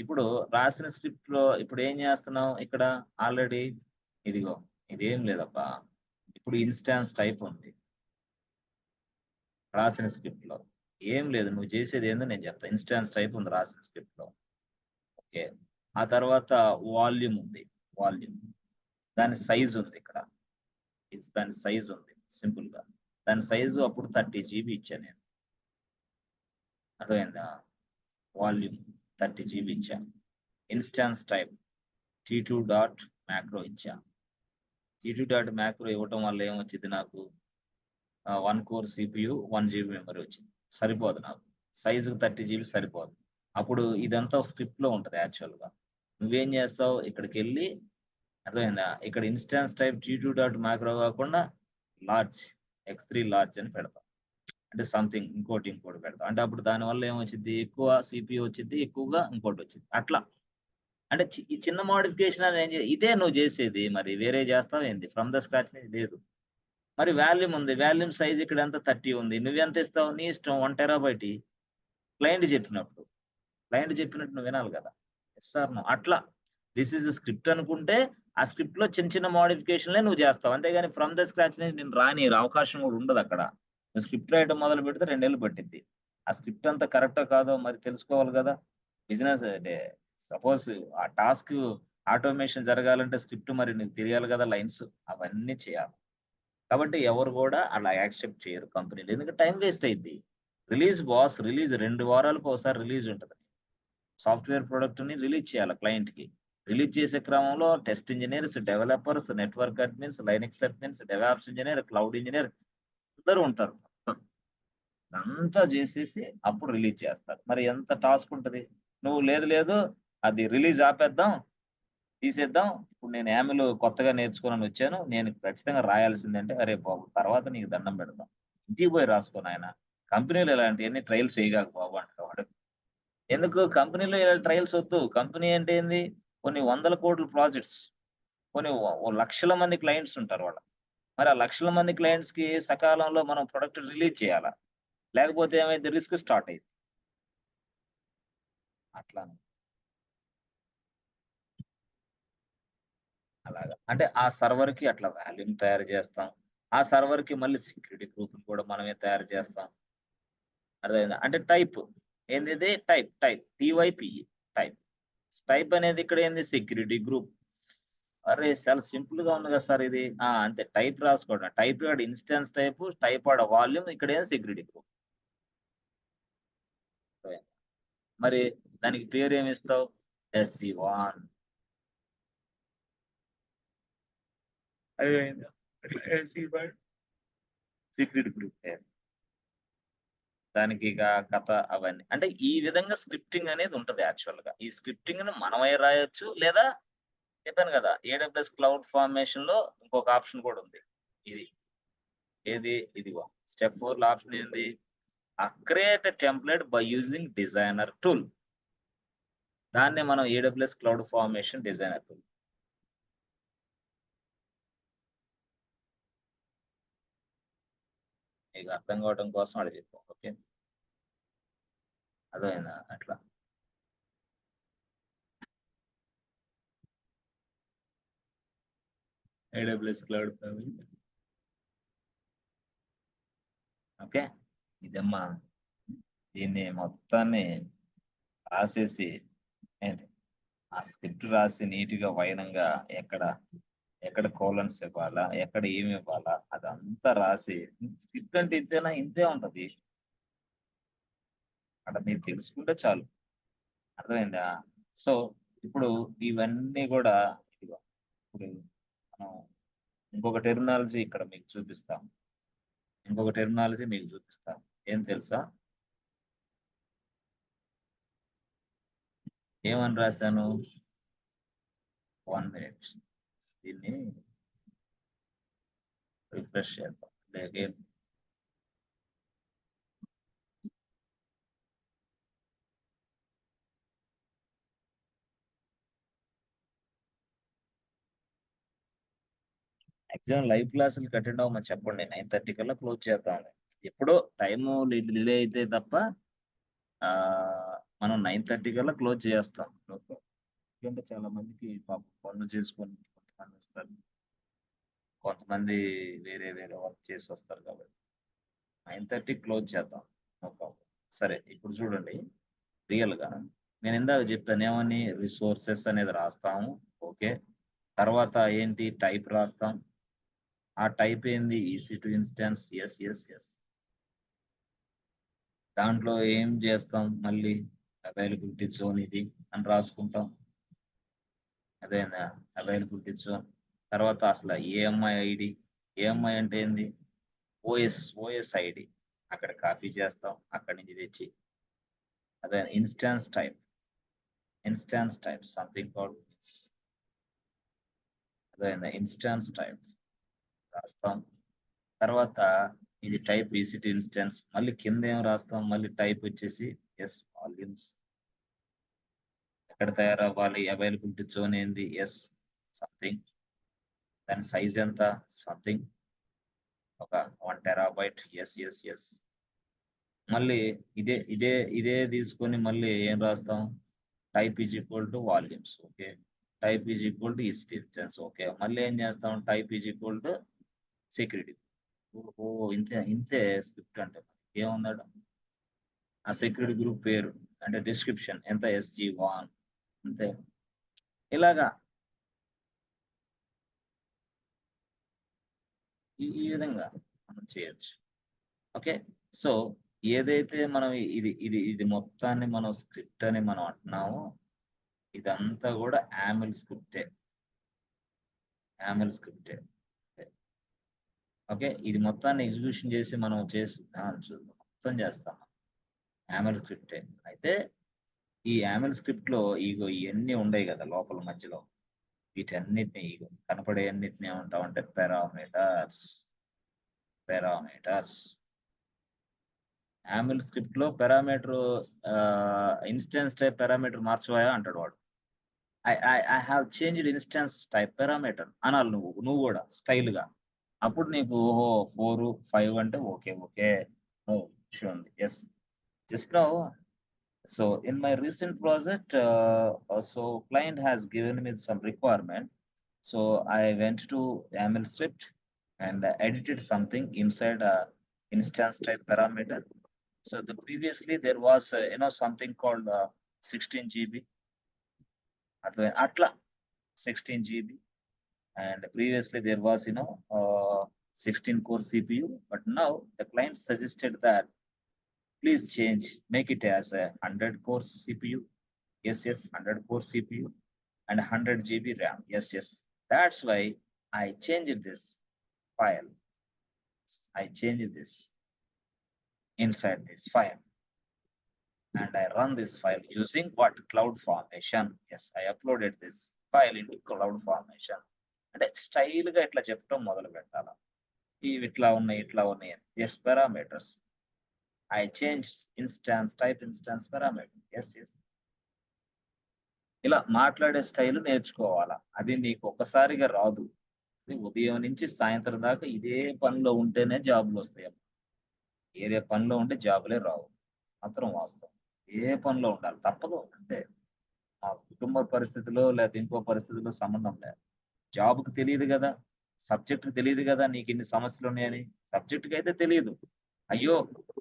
ఇప్పుడు రాసిన స్క్రిప్ట్ లో ఇప్పుడు ఏం చేస్తున్నాం ఇక్కడ? ఆల్రెడీ ఇదిగో ఇదేం లేదబ్బా, ఇప్పుడు ఇన్స్టాన్స్ టైప్ ఉంది రాసిన స్క్రిప్ట్ లో. ఏం లేదు, నువ్వు చేసేది ఏందో నేను చెప్తా. ఇన్స్టాన్స్ టైప్ ఉంది రాసిన స్క్రిప్ట్ లో. ఓకే, ఆ తర్వాత వాల్యూమ్ ఉంది. దాని సైజ్ ఉంది ఇక్కడ. దాని సైజ్ ఉంది సింపుల్ గా. దాని సైజు అప్పుడు 30 GB ఇచ్చా నేను, అర్థమైందా? వాల్యూమ్ 30 GB ఇచ్చా. ఇన్స్టాన్స్ టైప్ T2.macro ఇచ్చా. T2.macro ఇవ్వటం వల్ల ఏమొచ్చింది నాకు? 1 core CPU, 1 GB మెమరీ వచ్చింది. సరిపోదు నాకు, సైజు 30 GB సరిపోదు. అప్పుడు ఇదంతా స్క్రిప్ట్ లో ఉంటుంది యాక్చువల్ గా. నువ్వేం చేస్తావు? ఇక్కడికి వెళ్ళి, అర్థమైందా? ఇక్కడ ఇన్స్టాన్స్ టైప్ T2.macro కాకుండా లార్జ్, X3 లార్జ్ అని పెడతాం. అంటే సంథింగ్ ఇంకోటి పెడతాం. అంటే అప్పుడు దానివల్ల ఏమొచ్చింది? ఎక్కువ CPU వచ్చింది, ఎక్కువగా ఇంకోటి వచ్చింది అట్లా. అంటే ఈ చిన్న మోడిఫికేషన్ అని ఇదే నువ్వు చేసేది. మరి వేరే చేస్తావు ఏంది? ఫ్రమ్ ద స్క్రాచ్ నుంచి లేదు. మరి వాల్యూమ్ ఉంది, వాల్యూమ్ సైజ్ ఇక్కడ ఎంత? 30 ఉంది. నువ్వెంత ఇస్తావు? నీ ఇష్టం, 1 TB. క్లయింట్ చెప్పినట్టు నువ్వు వినాలి కదా. సార్ అట్లా దిస్ ఈజ్ స్క్రిప్ట్ అనుకుంటే ఆ స్క్రిప్ట్ లో చిన్న చిన్న మోడిఫికేషన్లే నువ్వు చేస్తావు, అంతేగాని ఫ్రమ్ ద స్క్రాచ్ నుంచి నేను రాని అవకాశం కూడా ఉండదు అక్కడ. నువ్వు స్క్రిప్ట్ రాయడం మొదలు పెడితే 2 ఏళ్ళు పట్టిద్ది. ఆ స్క్రిప్ట్ అంతా కరెక్టో కాదో మరి తెలుసుకోవాలి కదా. బిజినెస్ సపోజ్ ఆ టాస్క్ ఆటోమేషన్ జరగాలంటే స్క్రిప్ట్ మరి నీకు తెలియాలి కదా, లైన్స్ అవన్నీ చేయాలి. కాబట్టి ఎవరు కూడా అలా యాక్సెప్ట్ చేయరు కంపెనీలు, ఎందుకంటే టైం వేస్ట్ అయింది. రిలీజ్ 2 వారాలకు ఒకసారి రిలీజ్ ఉంటుంది. సాఫ్ట్వేర్ ప్రొడక్ట్ ని రిలీజ్ చేయాలి క్లయింట్ కి. రిలీజ్ చేసే క్రమంలో test engineers, developers, network admins, Linux admins, DevOps engineer, cloud engineer అందరూ ఉంటారు. అంతా చేసేసి అప్పుడు రిలీజ్ చేస్తారు. మరి ఎంత టాస్క్ ఉంటది. నువ్వు లేదు అది రిలీజ్ ఆపేద్దాం, తీసేద్దాం, ఇప్పుడు నేను యామిల్ కొత్తగా నేర్చుకోనని వచ్చాను, నేను ఖచ్చితంగా రాయాల్సిందంటే, అరే బాబు తర్వాత నీకు దండం పెడతాం, ఇంటికి పోయి రాసుకో నాయన, కంపెనీలు ఇలాంటివన్నీ ట్రయల్స్ చేయగాక బాబు అంటారు వాడు. ఎందుకు కంపెనీలో ఇలా ట్రయల్స్ వద్దు. కంపెనీ అంటే ఏంది, కొన్ని 100 కోట్ల ప్రాజెక్ట్స్, కొన్ని లక్షల మంది క్లయింట్స్ ఉంటారు వాళ్ళ. మరి ఆ లక్షల మంది క్లయింట్స్ కి సకాలంలో మనం ప్రొడక్ట్ రిలీజ్ చేయాలా, లేకపోతే ఏమైంది, రిస్క్ స్టార్ట్ అయింది. అట్లా అలాగా అంటే ఆ సర్వర్ కి అట్లా వాల్యూమ్ తయారు చేస్తాం. ఆ సర్వర్ కి మళ్ళీ సెక్యూరిటీ గ్రూప్ కూడా మనమే తయారు చేస్తాం. అర్థమైందా. అంటే టైప్ ఏంది, టైప్ TYPE టైప్. టైప్ అనేది ఇక్కడ ఏంది, సెక్యూరిటీ గ్రూప్. అరే చాలా సింపుల్ గా ఉంది కదా సార్ ఇది. అంతే, టైప్ రాసుకోవడం. టైప్ ఆడ ఇన్స్టెన్స్ టైప్ ఆడ వాల్యూమ్, ఇక్కడ ఏం సెక్యూరిటీ గ్రూప్. మరి దానికి పేరు ఏమి ఇస్తావు, SC1. అర్థమైందా. సీక్రెట్ గ్రూప్ పేరు. దానికి ఇక కథ అవన్నీ అంటే ఈ విధంగా స్క్రిప్టింగ్ అనేది ఉంటది. యాక్చువల్ గా ఈ స్క్రిప్టింగ్ ని మనమై రాయొచ్చు, లేదా చెప్పాను కదా AWS క్లౌడ్ ఫార్మేషన్ లో ఇంకొక ఆప్షన్ కూడా ఉంది. ఇదిగో స్టెప్ 4 లో ఆప్షన్ ఏంది, create template by using designer tool. దాన్నే మనం AWS cloud formation designer tool. మీకు అర్థం కావడం కోసం అడిగి చెప్పాం. ఓకే, అర్థమైందా. అట్లా AWS క్లౌడ్ ఫార్మేషన్. ఓకే, ఇదమ్మా. దీన్ని మొత్తాన్ని రాసేసి ఏంటి ఆ స్క్రిప్ట్ రాసి నీట్గా వైనంగా ఎక్కడ కోలన్స్ ఇవ్వాలా, ఎక్కడ ఏమి ఇవ్వాలా, అదంతా రాసి. స్క్రిప్ట్ అంటే ఇంతేనా, ఇంతే ఉంటది. అక్కడ మీరు తెలుసుకుంటే చాలు. అర్థమైందా. సో ఇప్పుడు ఇవన్నీ కూడా ఇదిగో ఇప్పుడు మనం ఇంకొక టెర్మినాలజీ ఇక్కడ మీకు చూపిస్తాం. ఏం తెలుసా, ఏమని రాశాను, 1 minute దీన్ని రిఫ్రెష్ చేద్దాం. ఎగ్జామ్ లైవ్ క్లాసులు అటెండ్ అవ్వమని చెప్పండి. 9:30 కల్లా క్లోజ్ చేద్దాం. ఎప్పుడో టైము డిలే అయితే తప్ప మనం 9:30 కల్లా క్లోజ్ చేస్తాం. ఎందుకంటే చాలా మందికి పాపం పనులు చేసుకొని కొంతమంది వస్తారు, కొంతమంది వేరే వర్క్ చేసి వస్తారు. కాబట్టి 9:30 క్లోజ్ చేద్దాం. No problem. సరే, ఇప్పుడు చూడండి రియల్గా నేను ఇందాక చెప్పాను ఏమని, రిసోర్సెస్ అనేది రాస్తాము. ఓకే, తర్వాత ఏంటి, టైప్ రాస్తాం. ఆ టైప్ ఏంది, EC2 ఇన్స్టాన్స్. ఎస్. దాంట్లో ఏం చేస్తాం, మళ్ళీ అవైలబిలిటీ జోన్ ఇది అని రాసుకుంటాం. అదేనా అవైలబిలిటీ జోన్. తర్వాత అసలు AMI ఐడి, AMI అంటే ఏంది, OS ఐడి అక్కడ కాపీ చేస్తాం, అక్కడి నుంచి తెచ్చి. అదే ఇన్స్టాన్స్ టైప్ సంథింగ్ కాల్డ్ అదేనా ఇన్స్టాన్స్ టైప్ రాస్తాం. తర్వాత ఇది టైప్ EC2 ఇన్స్టెన్స్. మళ్ళీ కింద ఏం రాస్తాం, మళ్ళీ టైప్ వచ్చేసి వాల్యూమ్స్. ఎక్కడ తయారవ్వాలి, అవైలబిలిటీ జోన్ ఏంది, సంథింగ్. దాని సైజ్ ఎంత, సంథింగ్ ఒక 1 TB. ఎస్. మళ్ళీ ఇదే తీసుకొని మళ్ళీ ఏం రాస్తాం, type is equal to volumes. Okay, type is equal to instance. Okay, మళ్ళీ ఏం చేస్తాం, type is equal to security. ఓహో, ఇంతే ఇంతే స్క్రిప్ట్ అంటే. ఏముందట, ఆ సెక్యూరిటీ గ్రూప్ పేరు అంటే డిస్క్రిప్షన్ ఎంత, SG1 అంతే. ఇలాగా ఈ విధంగా మనం చేయొచ్చు. ఓకే, సో ఏదైతే మనం ఇది ఇది ఇది మొత్తాన్ని మనం స్క్రిప్ట్ అని మనం అంటున్నామో, ఇదంతా కూడా యామిల్ స్క్రిప్టే. యామిల్ స్క్రిప్టే. ఓకే, ఇది మొత్తాన్ని ఎగ్జిక్యూషన్ చేసి మనం చేసి చూద్దాం, మొత్తం చేస్తాం యామిల్ స్క్రిప్టే. అయితే ఈ యామిల్ స్క్రిప్ట్ లో ఇగో ఇవన్నీ ఉన్నాయి కదా లోపల మధ్యలో, వీటన్నిటిని ఇగో కనపడే అన్నిటిని ఏమంటామంటే పారామీటర్స్. పారామీటర్స్ యామిల్ స్క్రిప్ట్ లో పారామీటర్ ఇన్స్టెన్స్ టైప్ పారామీటర్ మార్చవాయా అంటాడు వాడు. I have changed instance type parameter అనాలి నువ్వు కూడా స్టైల్ గా. అప్పుడు నీకు ఓహో 4, 5 అంటే ఓకే ఓకే ఇష్యూ ఉంది. Yes, just now. So in my recent project, so client has given me some requirement. So I went to YAML script and edited something inside a instance type parameter. So previously there was something called 16 GB. Atla 16 GB, and previously there was 16 core CPU. But now the client suggested that please change, make it as a 100 core CPU. Yes, 100 core CPU and 100 GB RAM. Yes. That's why I changed this file. I changed this inside this file. And I run this file using what? CloudFormation. Yes, I uploaded this file into CloudFormation. అంటే style గా ఇట్లా చెప్పడం మొదలు పెట్టాలా, ఇవి ఇట్లా ఉన్నాయి. Yes, parameters. I changed type instance parameter. Yes. ఇలా మాట్లాడే స్టైల్ నేర్చుకోవాలా. అది నీకు ఒక్కసారిగా రాదు. ఉదయం నుంచి సాయంత్రం దాకా ఇదే పనిలో ఉంటేనే జాబులు వస్తాయి. ఏదే పనిలో ఉంటే జాబులే రావు, మాత్రం వాస్తవం. ఏ పనిలో ఉండాలి, తప్పదు అంతే. ఆ కుటుంబ పరిస్థితిలో లేకపోతే ఇంకో పరిస్థితిలో సంబంధం లేదు. జాబ్కి తెలియదు కదా, సబ్జెక్ట్ తెలియదు కదా నీకు ఇన్ని సమస్యలు ఉన్నాయని. సబ్జెక్ట్కి అయితే తెలియదు, అయ్యో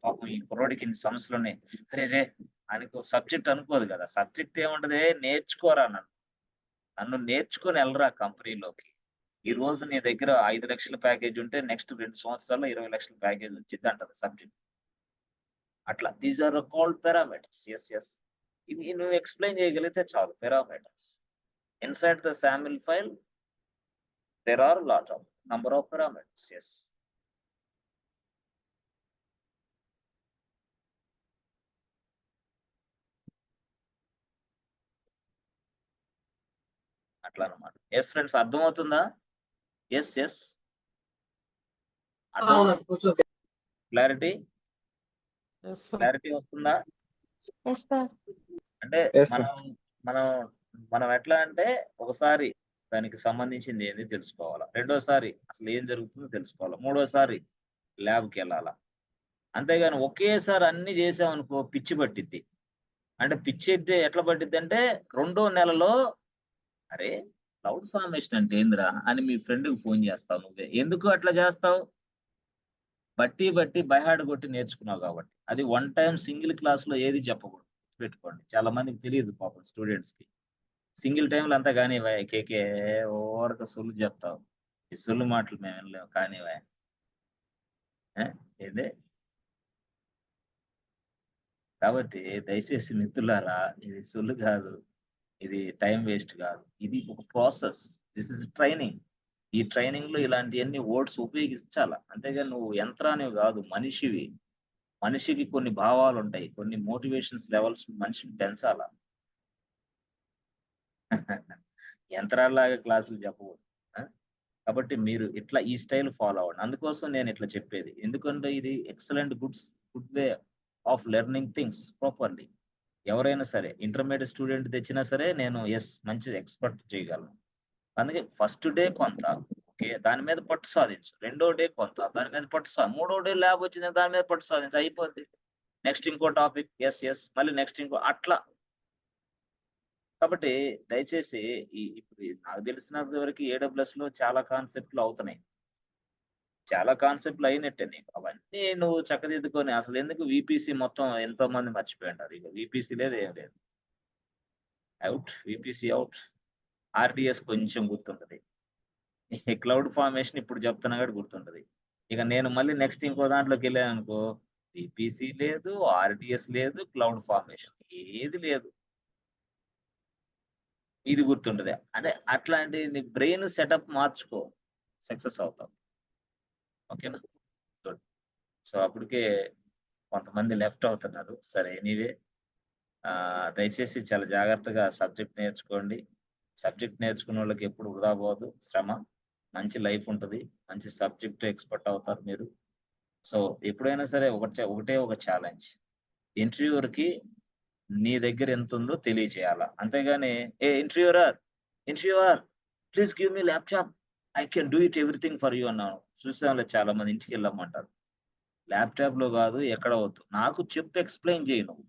పాపం ఈ కుర్రోడికి ఇన్ని సమస్యలు ఉన్నాయి, రే అనుకో. సబ్జెక్ట్ అనుకోదు కదా. సబ్జెక్ట్ ఏముంటది, నేర్చుకోరా, నన్ను నేర్చుకొని వెళ్ళరా కంపెనీలోకి. ఈ రోజు నీ దగ్గర 5 లక్షల ప్యాకేజ్ ఉంటే నెక్స్ట్ 2 సంవత్సరాల్లో 20 లక్షల ప్యాకేజ్ వచ్చింది అంటది సబ్జెక్ట్. అట్లా these are called parameters. Yes, ఇవి నువ్వు ఎక్స్ప్లెయిన్ చేయగలిగితే చాలు. Parameters inside the SAML file there are a lot of number of parameters. Yes. అట్లా అన్నమాట. ఎస్ ఫ్రెండ్స్, అర్థమవుతుందా? ఎస్ క్లారిటీ వస్తుందా? అంటే మనం ఎట్లా అంటే ఒకసారి దానికి సంబంధించింది ఏంది తెలుసుకోవాలా, రెండోసారి అసలు ఏం జరుగుతుందో తెలుసుకోవాలా, మూడోసారి ల్యాబ్కి వెళ్ళాలా. అంతేగాని ఒకేసారి అన్ని చేసామనుకో పిచ్చి పట్టిద్ది. అంటే పిచ్చి అయితే ఎట్లా పట్టిద్ది అంటే 2వ నెలలో అరే క్లౌడ్ ఫార్మేషన్ అంటే ఏందిరా అని మీ ఫ్రెండ్కి ఫోన్ చేస్తావు. నువ్వే ఎందుకు అట్లా చేస్తావు? బట్టి బైహార్డ్ కొట్టి నేర్చుకున్నావు కాబట్టి. అది 1 టైం సింగిల్ క్లాస్ లో ఏది చెప్పకూడదు, పెట్టుకోండి. చాలా మందికి తెలియదు పాపం స్టూడెంట్స్ కి. సింగిల్ టైంలో అంతా కానివా కేకే ఓరక సొల్లు చెప్తావు. ఈ సొల్లు మాటలు మేము వినలేము కానివా. ఏదే కాబట్టి దయచేసి మిత్రులారా, ఇది సొల్లు కాదు, ఇది టైం వేస్ట్ కాదు, ఇది ఒక ప్రాసెస్. This is training. ఈ ట్రైనింగ్ లో ఇలాంటివన్నీ వర్డ్స్ ఉపయోగించాలా. అంతేగాని నువ్వు యంత్రానివి కాదు, మనిషివి. మనిషికి కొన్ని భావాలు ఉంటాయి, కొన్ని మోటివేషన్స్ లెవెల్స్ మనిషిని పెంచాలా. యంత్రాల్లాగా క్లాసులు చెప్పకూడదు. కాబట్టి మీరు ఇట్లా ఈ స్టైల్ ఫాలో అవ్వండి. అందుకోసం నేను ఇట్లా చెప్పేది, ఎందుకంటే ఇది excellent good way of learning things properly. ఎవరైనా సరే ఇంటర్మీడియట్ స్టూడెంట్ తెచ్చినా సరే నేను మంచి ఎక్స్పర్ట్ చేయగలను. అందుకే ఫస్ట్ డే కొంత ఓకే దాని మీద పట్టు సాధించు, 2వ డే కొంత దాని మీద పట్టు 3వ డే ల్యాబ్ వచ్చింది దాని మీద పట్టు సాధించు, అయిపోద్ది. నెక్స్ట్ ఇంకో టాపిక్, ఎస్ మళ్ళీ నెక్స్ట్ ఇంకో, అట్లా కాబట్టి దయచేసి ఇప్పుడు నాకు తెలిసినంత వరకు AWS లో చాలా కాన్సెప్ట్లు అవుతున్నాయి. చాలా కాన్సెప్ట్లు అయినట్టే నీకు. అవన్నీ నువ్వు చక్కదిద్దుకొని అసలు ఎందుకు VPC మొత్తం ఎంతో మంది మర్చిపోయి ఇక VPC లేదు ఏం లేదు. VPC out. RDS కొంచెం గుర్తుంటది. క్లౌడ్ ఫార్మేషన్ ఇప్పుడు చెప్తున్నా కూడా గుర్తుంటది. ఇక నేను మళ్ళీ నెక్స్ట్ ఇంకో దాంట్లోకి వెళ్ళాననుకో VPC లేదు, RDS లేదు, క్లౌడ్ ఫార్మేషన్ ఏది లేదు. ఇది గుర్తుంటది. అంటే అట్లాంటి నీ బ్రెయిన్ సెటప్ మార్చుకో సక్సెస్ అవుతావు. ఓకేనా? గుడ్. సో అప్పటికే కొంతమంది లెఫ్ట్ అవుతున్నారు. సరే ఎనీవే దయచేసి చాలా జాగ్రత్తగా సబ్జెక్ట్ నేర్చుకోండి. సబ్జెక్ట్ నేర్చుకున్న వాళ్ళకి ఎప్పుడు వృధా పోదు శ్రమ. మంచి లైఫ్ ఉంటది. మంచి సబ్జెక్ట్ ఎక్స్‌పర్ట్ అవుతారు మీరు. సో ఎప్పుడైనా సరే ఒకటే ఒక ఛాలెంజ్. ఇంటర్వ్యూవర్‌కి నీ దగ్గర ఎంతుందో తెలియజేయాలా. అంతేగాని interviewer please give me laptop. I can do it everything for you అన్నాను. చూసాంలే చాలా మంది ఇంటికెళ్ళమంటారు. ల్యాప్‌టాప్‌లో కాదు ఎక్కడ వద్దు. నాకు చెప్పు ఎక్స్‌ప్లెయిన్ చెయ్యి నువ్వు.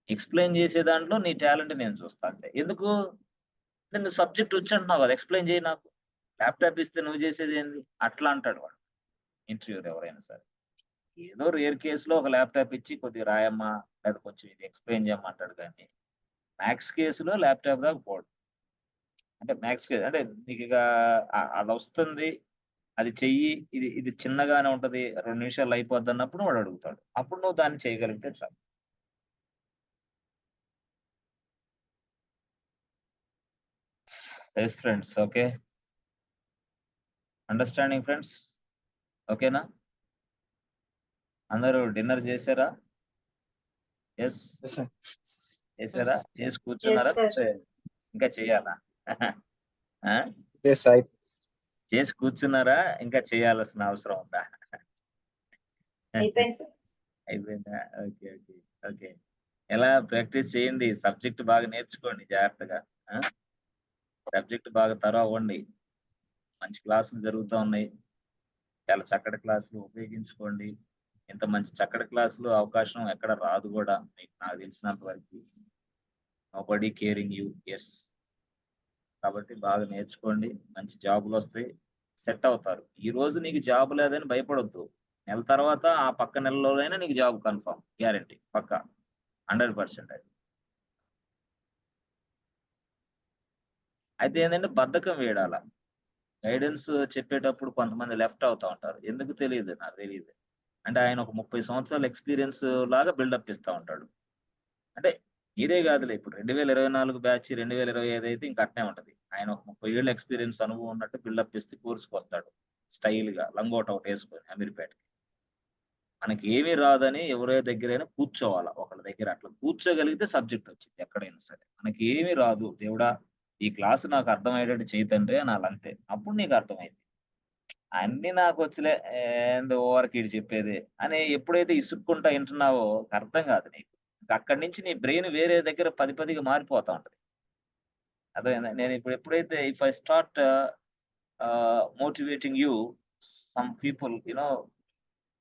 ఎక్స్‌ప్లెయిన్ చేసే దాంట్లో నీ టాలెంట్ నేను చూస్తా అంతే. ఎందుకు? నేను సబ్జెక్ట్ వచ్చంటున్నావు కదా! ఎక్స్‌ప్లెయిన్ చెయ్యి నాకు. ల్యాప్‌టాప్ ఇస్తే నువ్వు చేసేదేంది? అట్లా అంటాడు వాడు. ఇంటర్వ్యూవర్ ఎవరైనా సరే. ఏదో రేర్ కేస్‌లో ఒక ల్యాప్‌టాప్ ఇచ్చి కొద్దిగా రాయమ్మా, లేదా కొంచెం ఇది ఎక్స్‌ప్లెయిన్ చేయమ్మా అంటాడు గానీ, మ్యాథ్స్ కేస్‌లో ల్యాప్‌టాప్ దాకా పోడు. అంటే మ్యాథ్స్ కేస్ అంటే నీకిక అదొస్తుంది. అది చెయ్యి. ఇది చిన్నగానే ఉంటది. 2 నిమిషాల్లో అయిపోద్దన్నప్పుడు వాడు అడుగుతాడు. అప్పుడు నువ్వు దాన్ని చేయగలిగితే చాలు. Yes friends. Okay. Understanding friends. ఓకేనా? అందరూ డిన్నర్ చేసారా? యెస్. Yes, sir. చేసారా? Yes. చేసి కూర్చున్నారా? sir. లేకపోతే ఇంకా చేయాలా? ఆ? Yes, చేసి కూర్చున్నారా? ఇంకా చేయాల్సిన అవసరం ఉందా? Depends, sir. అయిపోయిందా? ఓకే. ఓకే. ఓకే. ఎలా ప్రాక్టీస్ చేయండి. సబ్జెక్ట్ బాగా నేర్చుకోండి జాగ్రత్తగా. ఆ! సబ్జెక్ట్ బాగా అవ్వండి. మంచి క్లాసులు జరుగుతా ఉన్నాయి. చాలా చక్కటి క్లాసులు ఉపయోగించుకోండి. ఇంత మంచి చక్కటి క్లాసులు అవకాశం ఎక్కడ రాదు గూడా. మీకు నాకు తెలిసినంత వరకి. Nobody caring you. యెస్. కాబట్టి బాగా నేర్చుకోండి. మంచి జాబులొస్తాయి. సెట్ అవుతారు. ఈ రోజు నీకు జాబ్ లేదని భయపడొద్దు. నెల తర్వాత ఆ పక్క నెలలోనైనా నీకు జాబ్ కన్ఫర్మ్. గ్యారంటీ. పక్కా. 100% అది. అయితే ఏంటంటే బద్ధకం వీడాల. గైడెన్స్ చెప్పేటప్పుడు కొంతమంది లెఫ్ట్ అవుతా ఉంటారు. ఎందుకు తెలీదు. నాకు తెలీదు. అంటే ఆయన ఒక 30 సంవత్సరాల ఎక్స్‌పీరియన్స్ లాగా బిల్డప్ ఇస్తా ఉంటాడు. అంటే ఇదే గాదులే ఇప్పుడు 2024 బ్యాచ్ 2025 అయితే ఇంక అట్నే ఉంటది. ఆయన ఒక 30 ఏళ్ల ఎక్స్‌పీరియన్స్ అనుభవం ఉన్నట్టు బిల్డప్ ఇస్తే కోర్స్‌కొస్తాడు. స్టైల్‌గా లంగోట ఒకటేసుకొని అమీర్‌పేటకి. మనకి ఏమీ రాదని ఎవరో దగ్గరైనా కూర్చోవాల. ఒకళ్ళ దగ్గర అట్లా కూర్చోగలిగితే సబ్జెక్ట్ వచ్చిద్ది ఎక్కడైనా సరే. మనకి ఏమీ రాదు. దేవుడా! ఈ క్లాస్ నాకు అర్థమయ్యేటట్టు చెయ్యి తండ్రి అనాలంతే. అప్పుడు నీకు అర్థమైద్ది. అన్నీ నాకొచ్చులే ఏంది ఓవర్‌కి ఈడు చెప్పేది అని ఎప్పుడైతే ఇసుక్కుంటా ఇంటున్నావో అర్థం కాదు నీకు. అక్కడి నుంచి నీ బ్రెయిన్ వేరే దగ్గర పదిగా మారిపోతా ఉంటది. అర్థమైందా? నేను ఇప్పుడు ఎప్పుడైతే if I start motivating you some people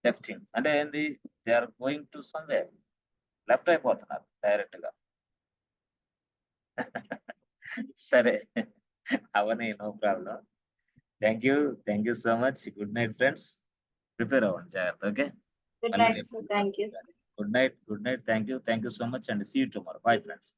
lefting అంటే ఏంది? They are going to somewhere. Left అయిపోతున్నారు డైరెక్ట్‌గా. సరే. అవని no problem. Thank you. Thank you so much. Good night friends. Prepare అవ్వండి జాగ్రత్త. ఓకే. Good మళ్ళీ night, రేపు sir. Thank you. Good night. Good night. Thank you. Thank you so much and see you tomorrow. Bye friends.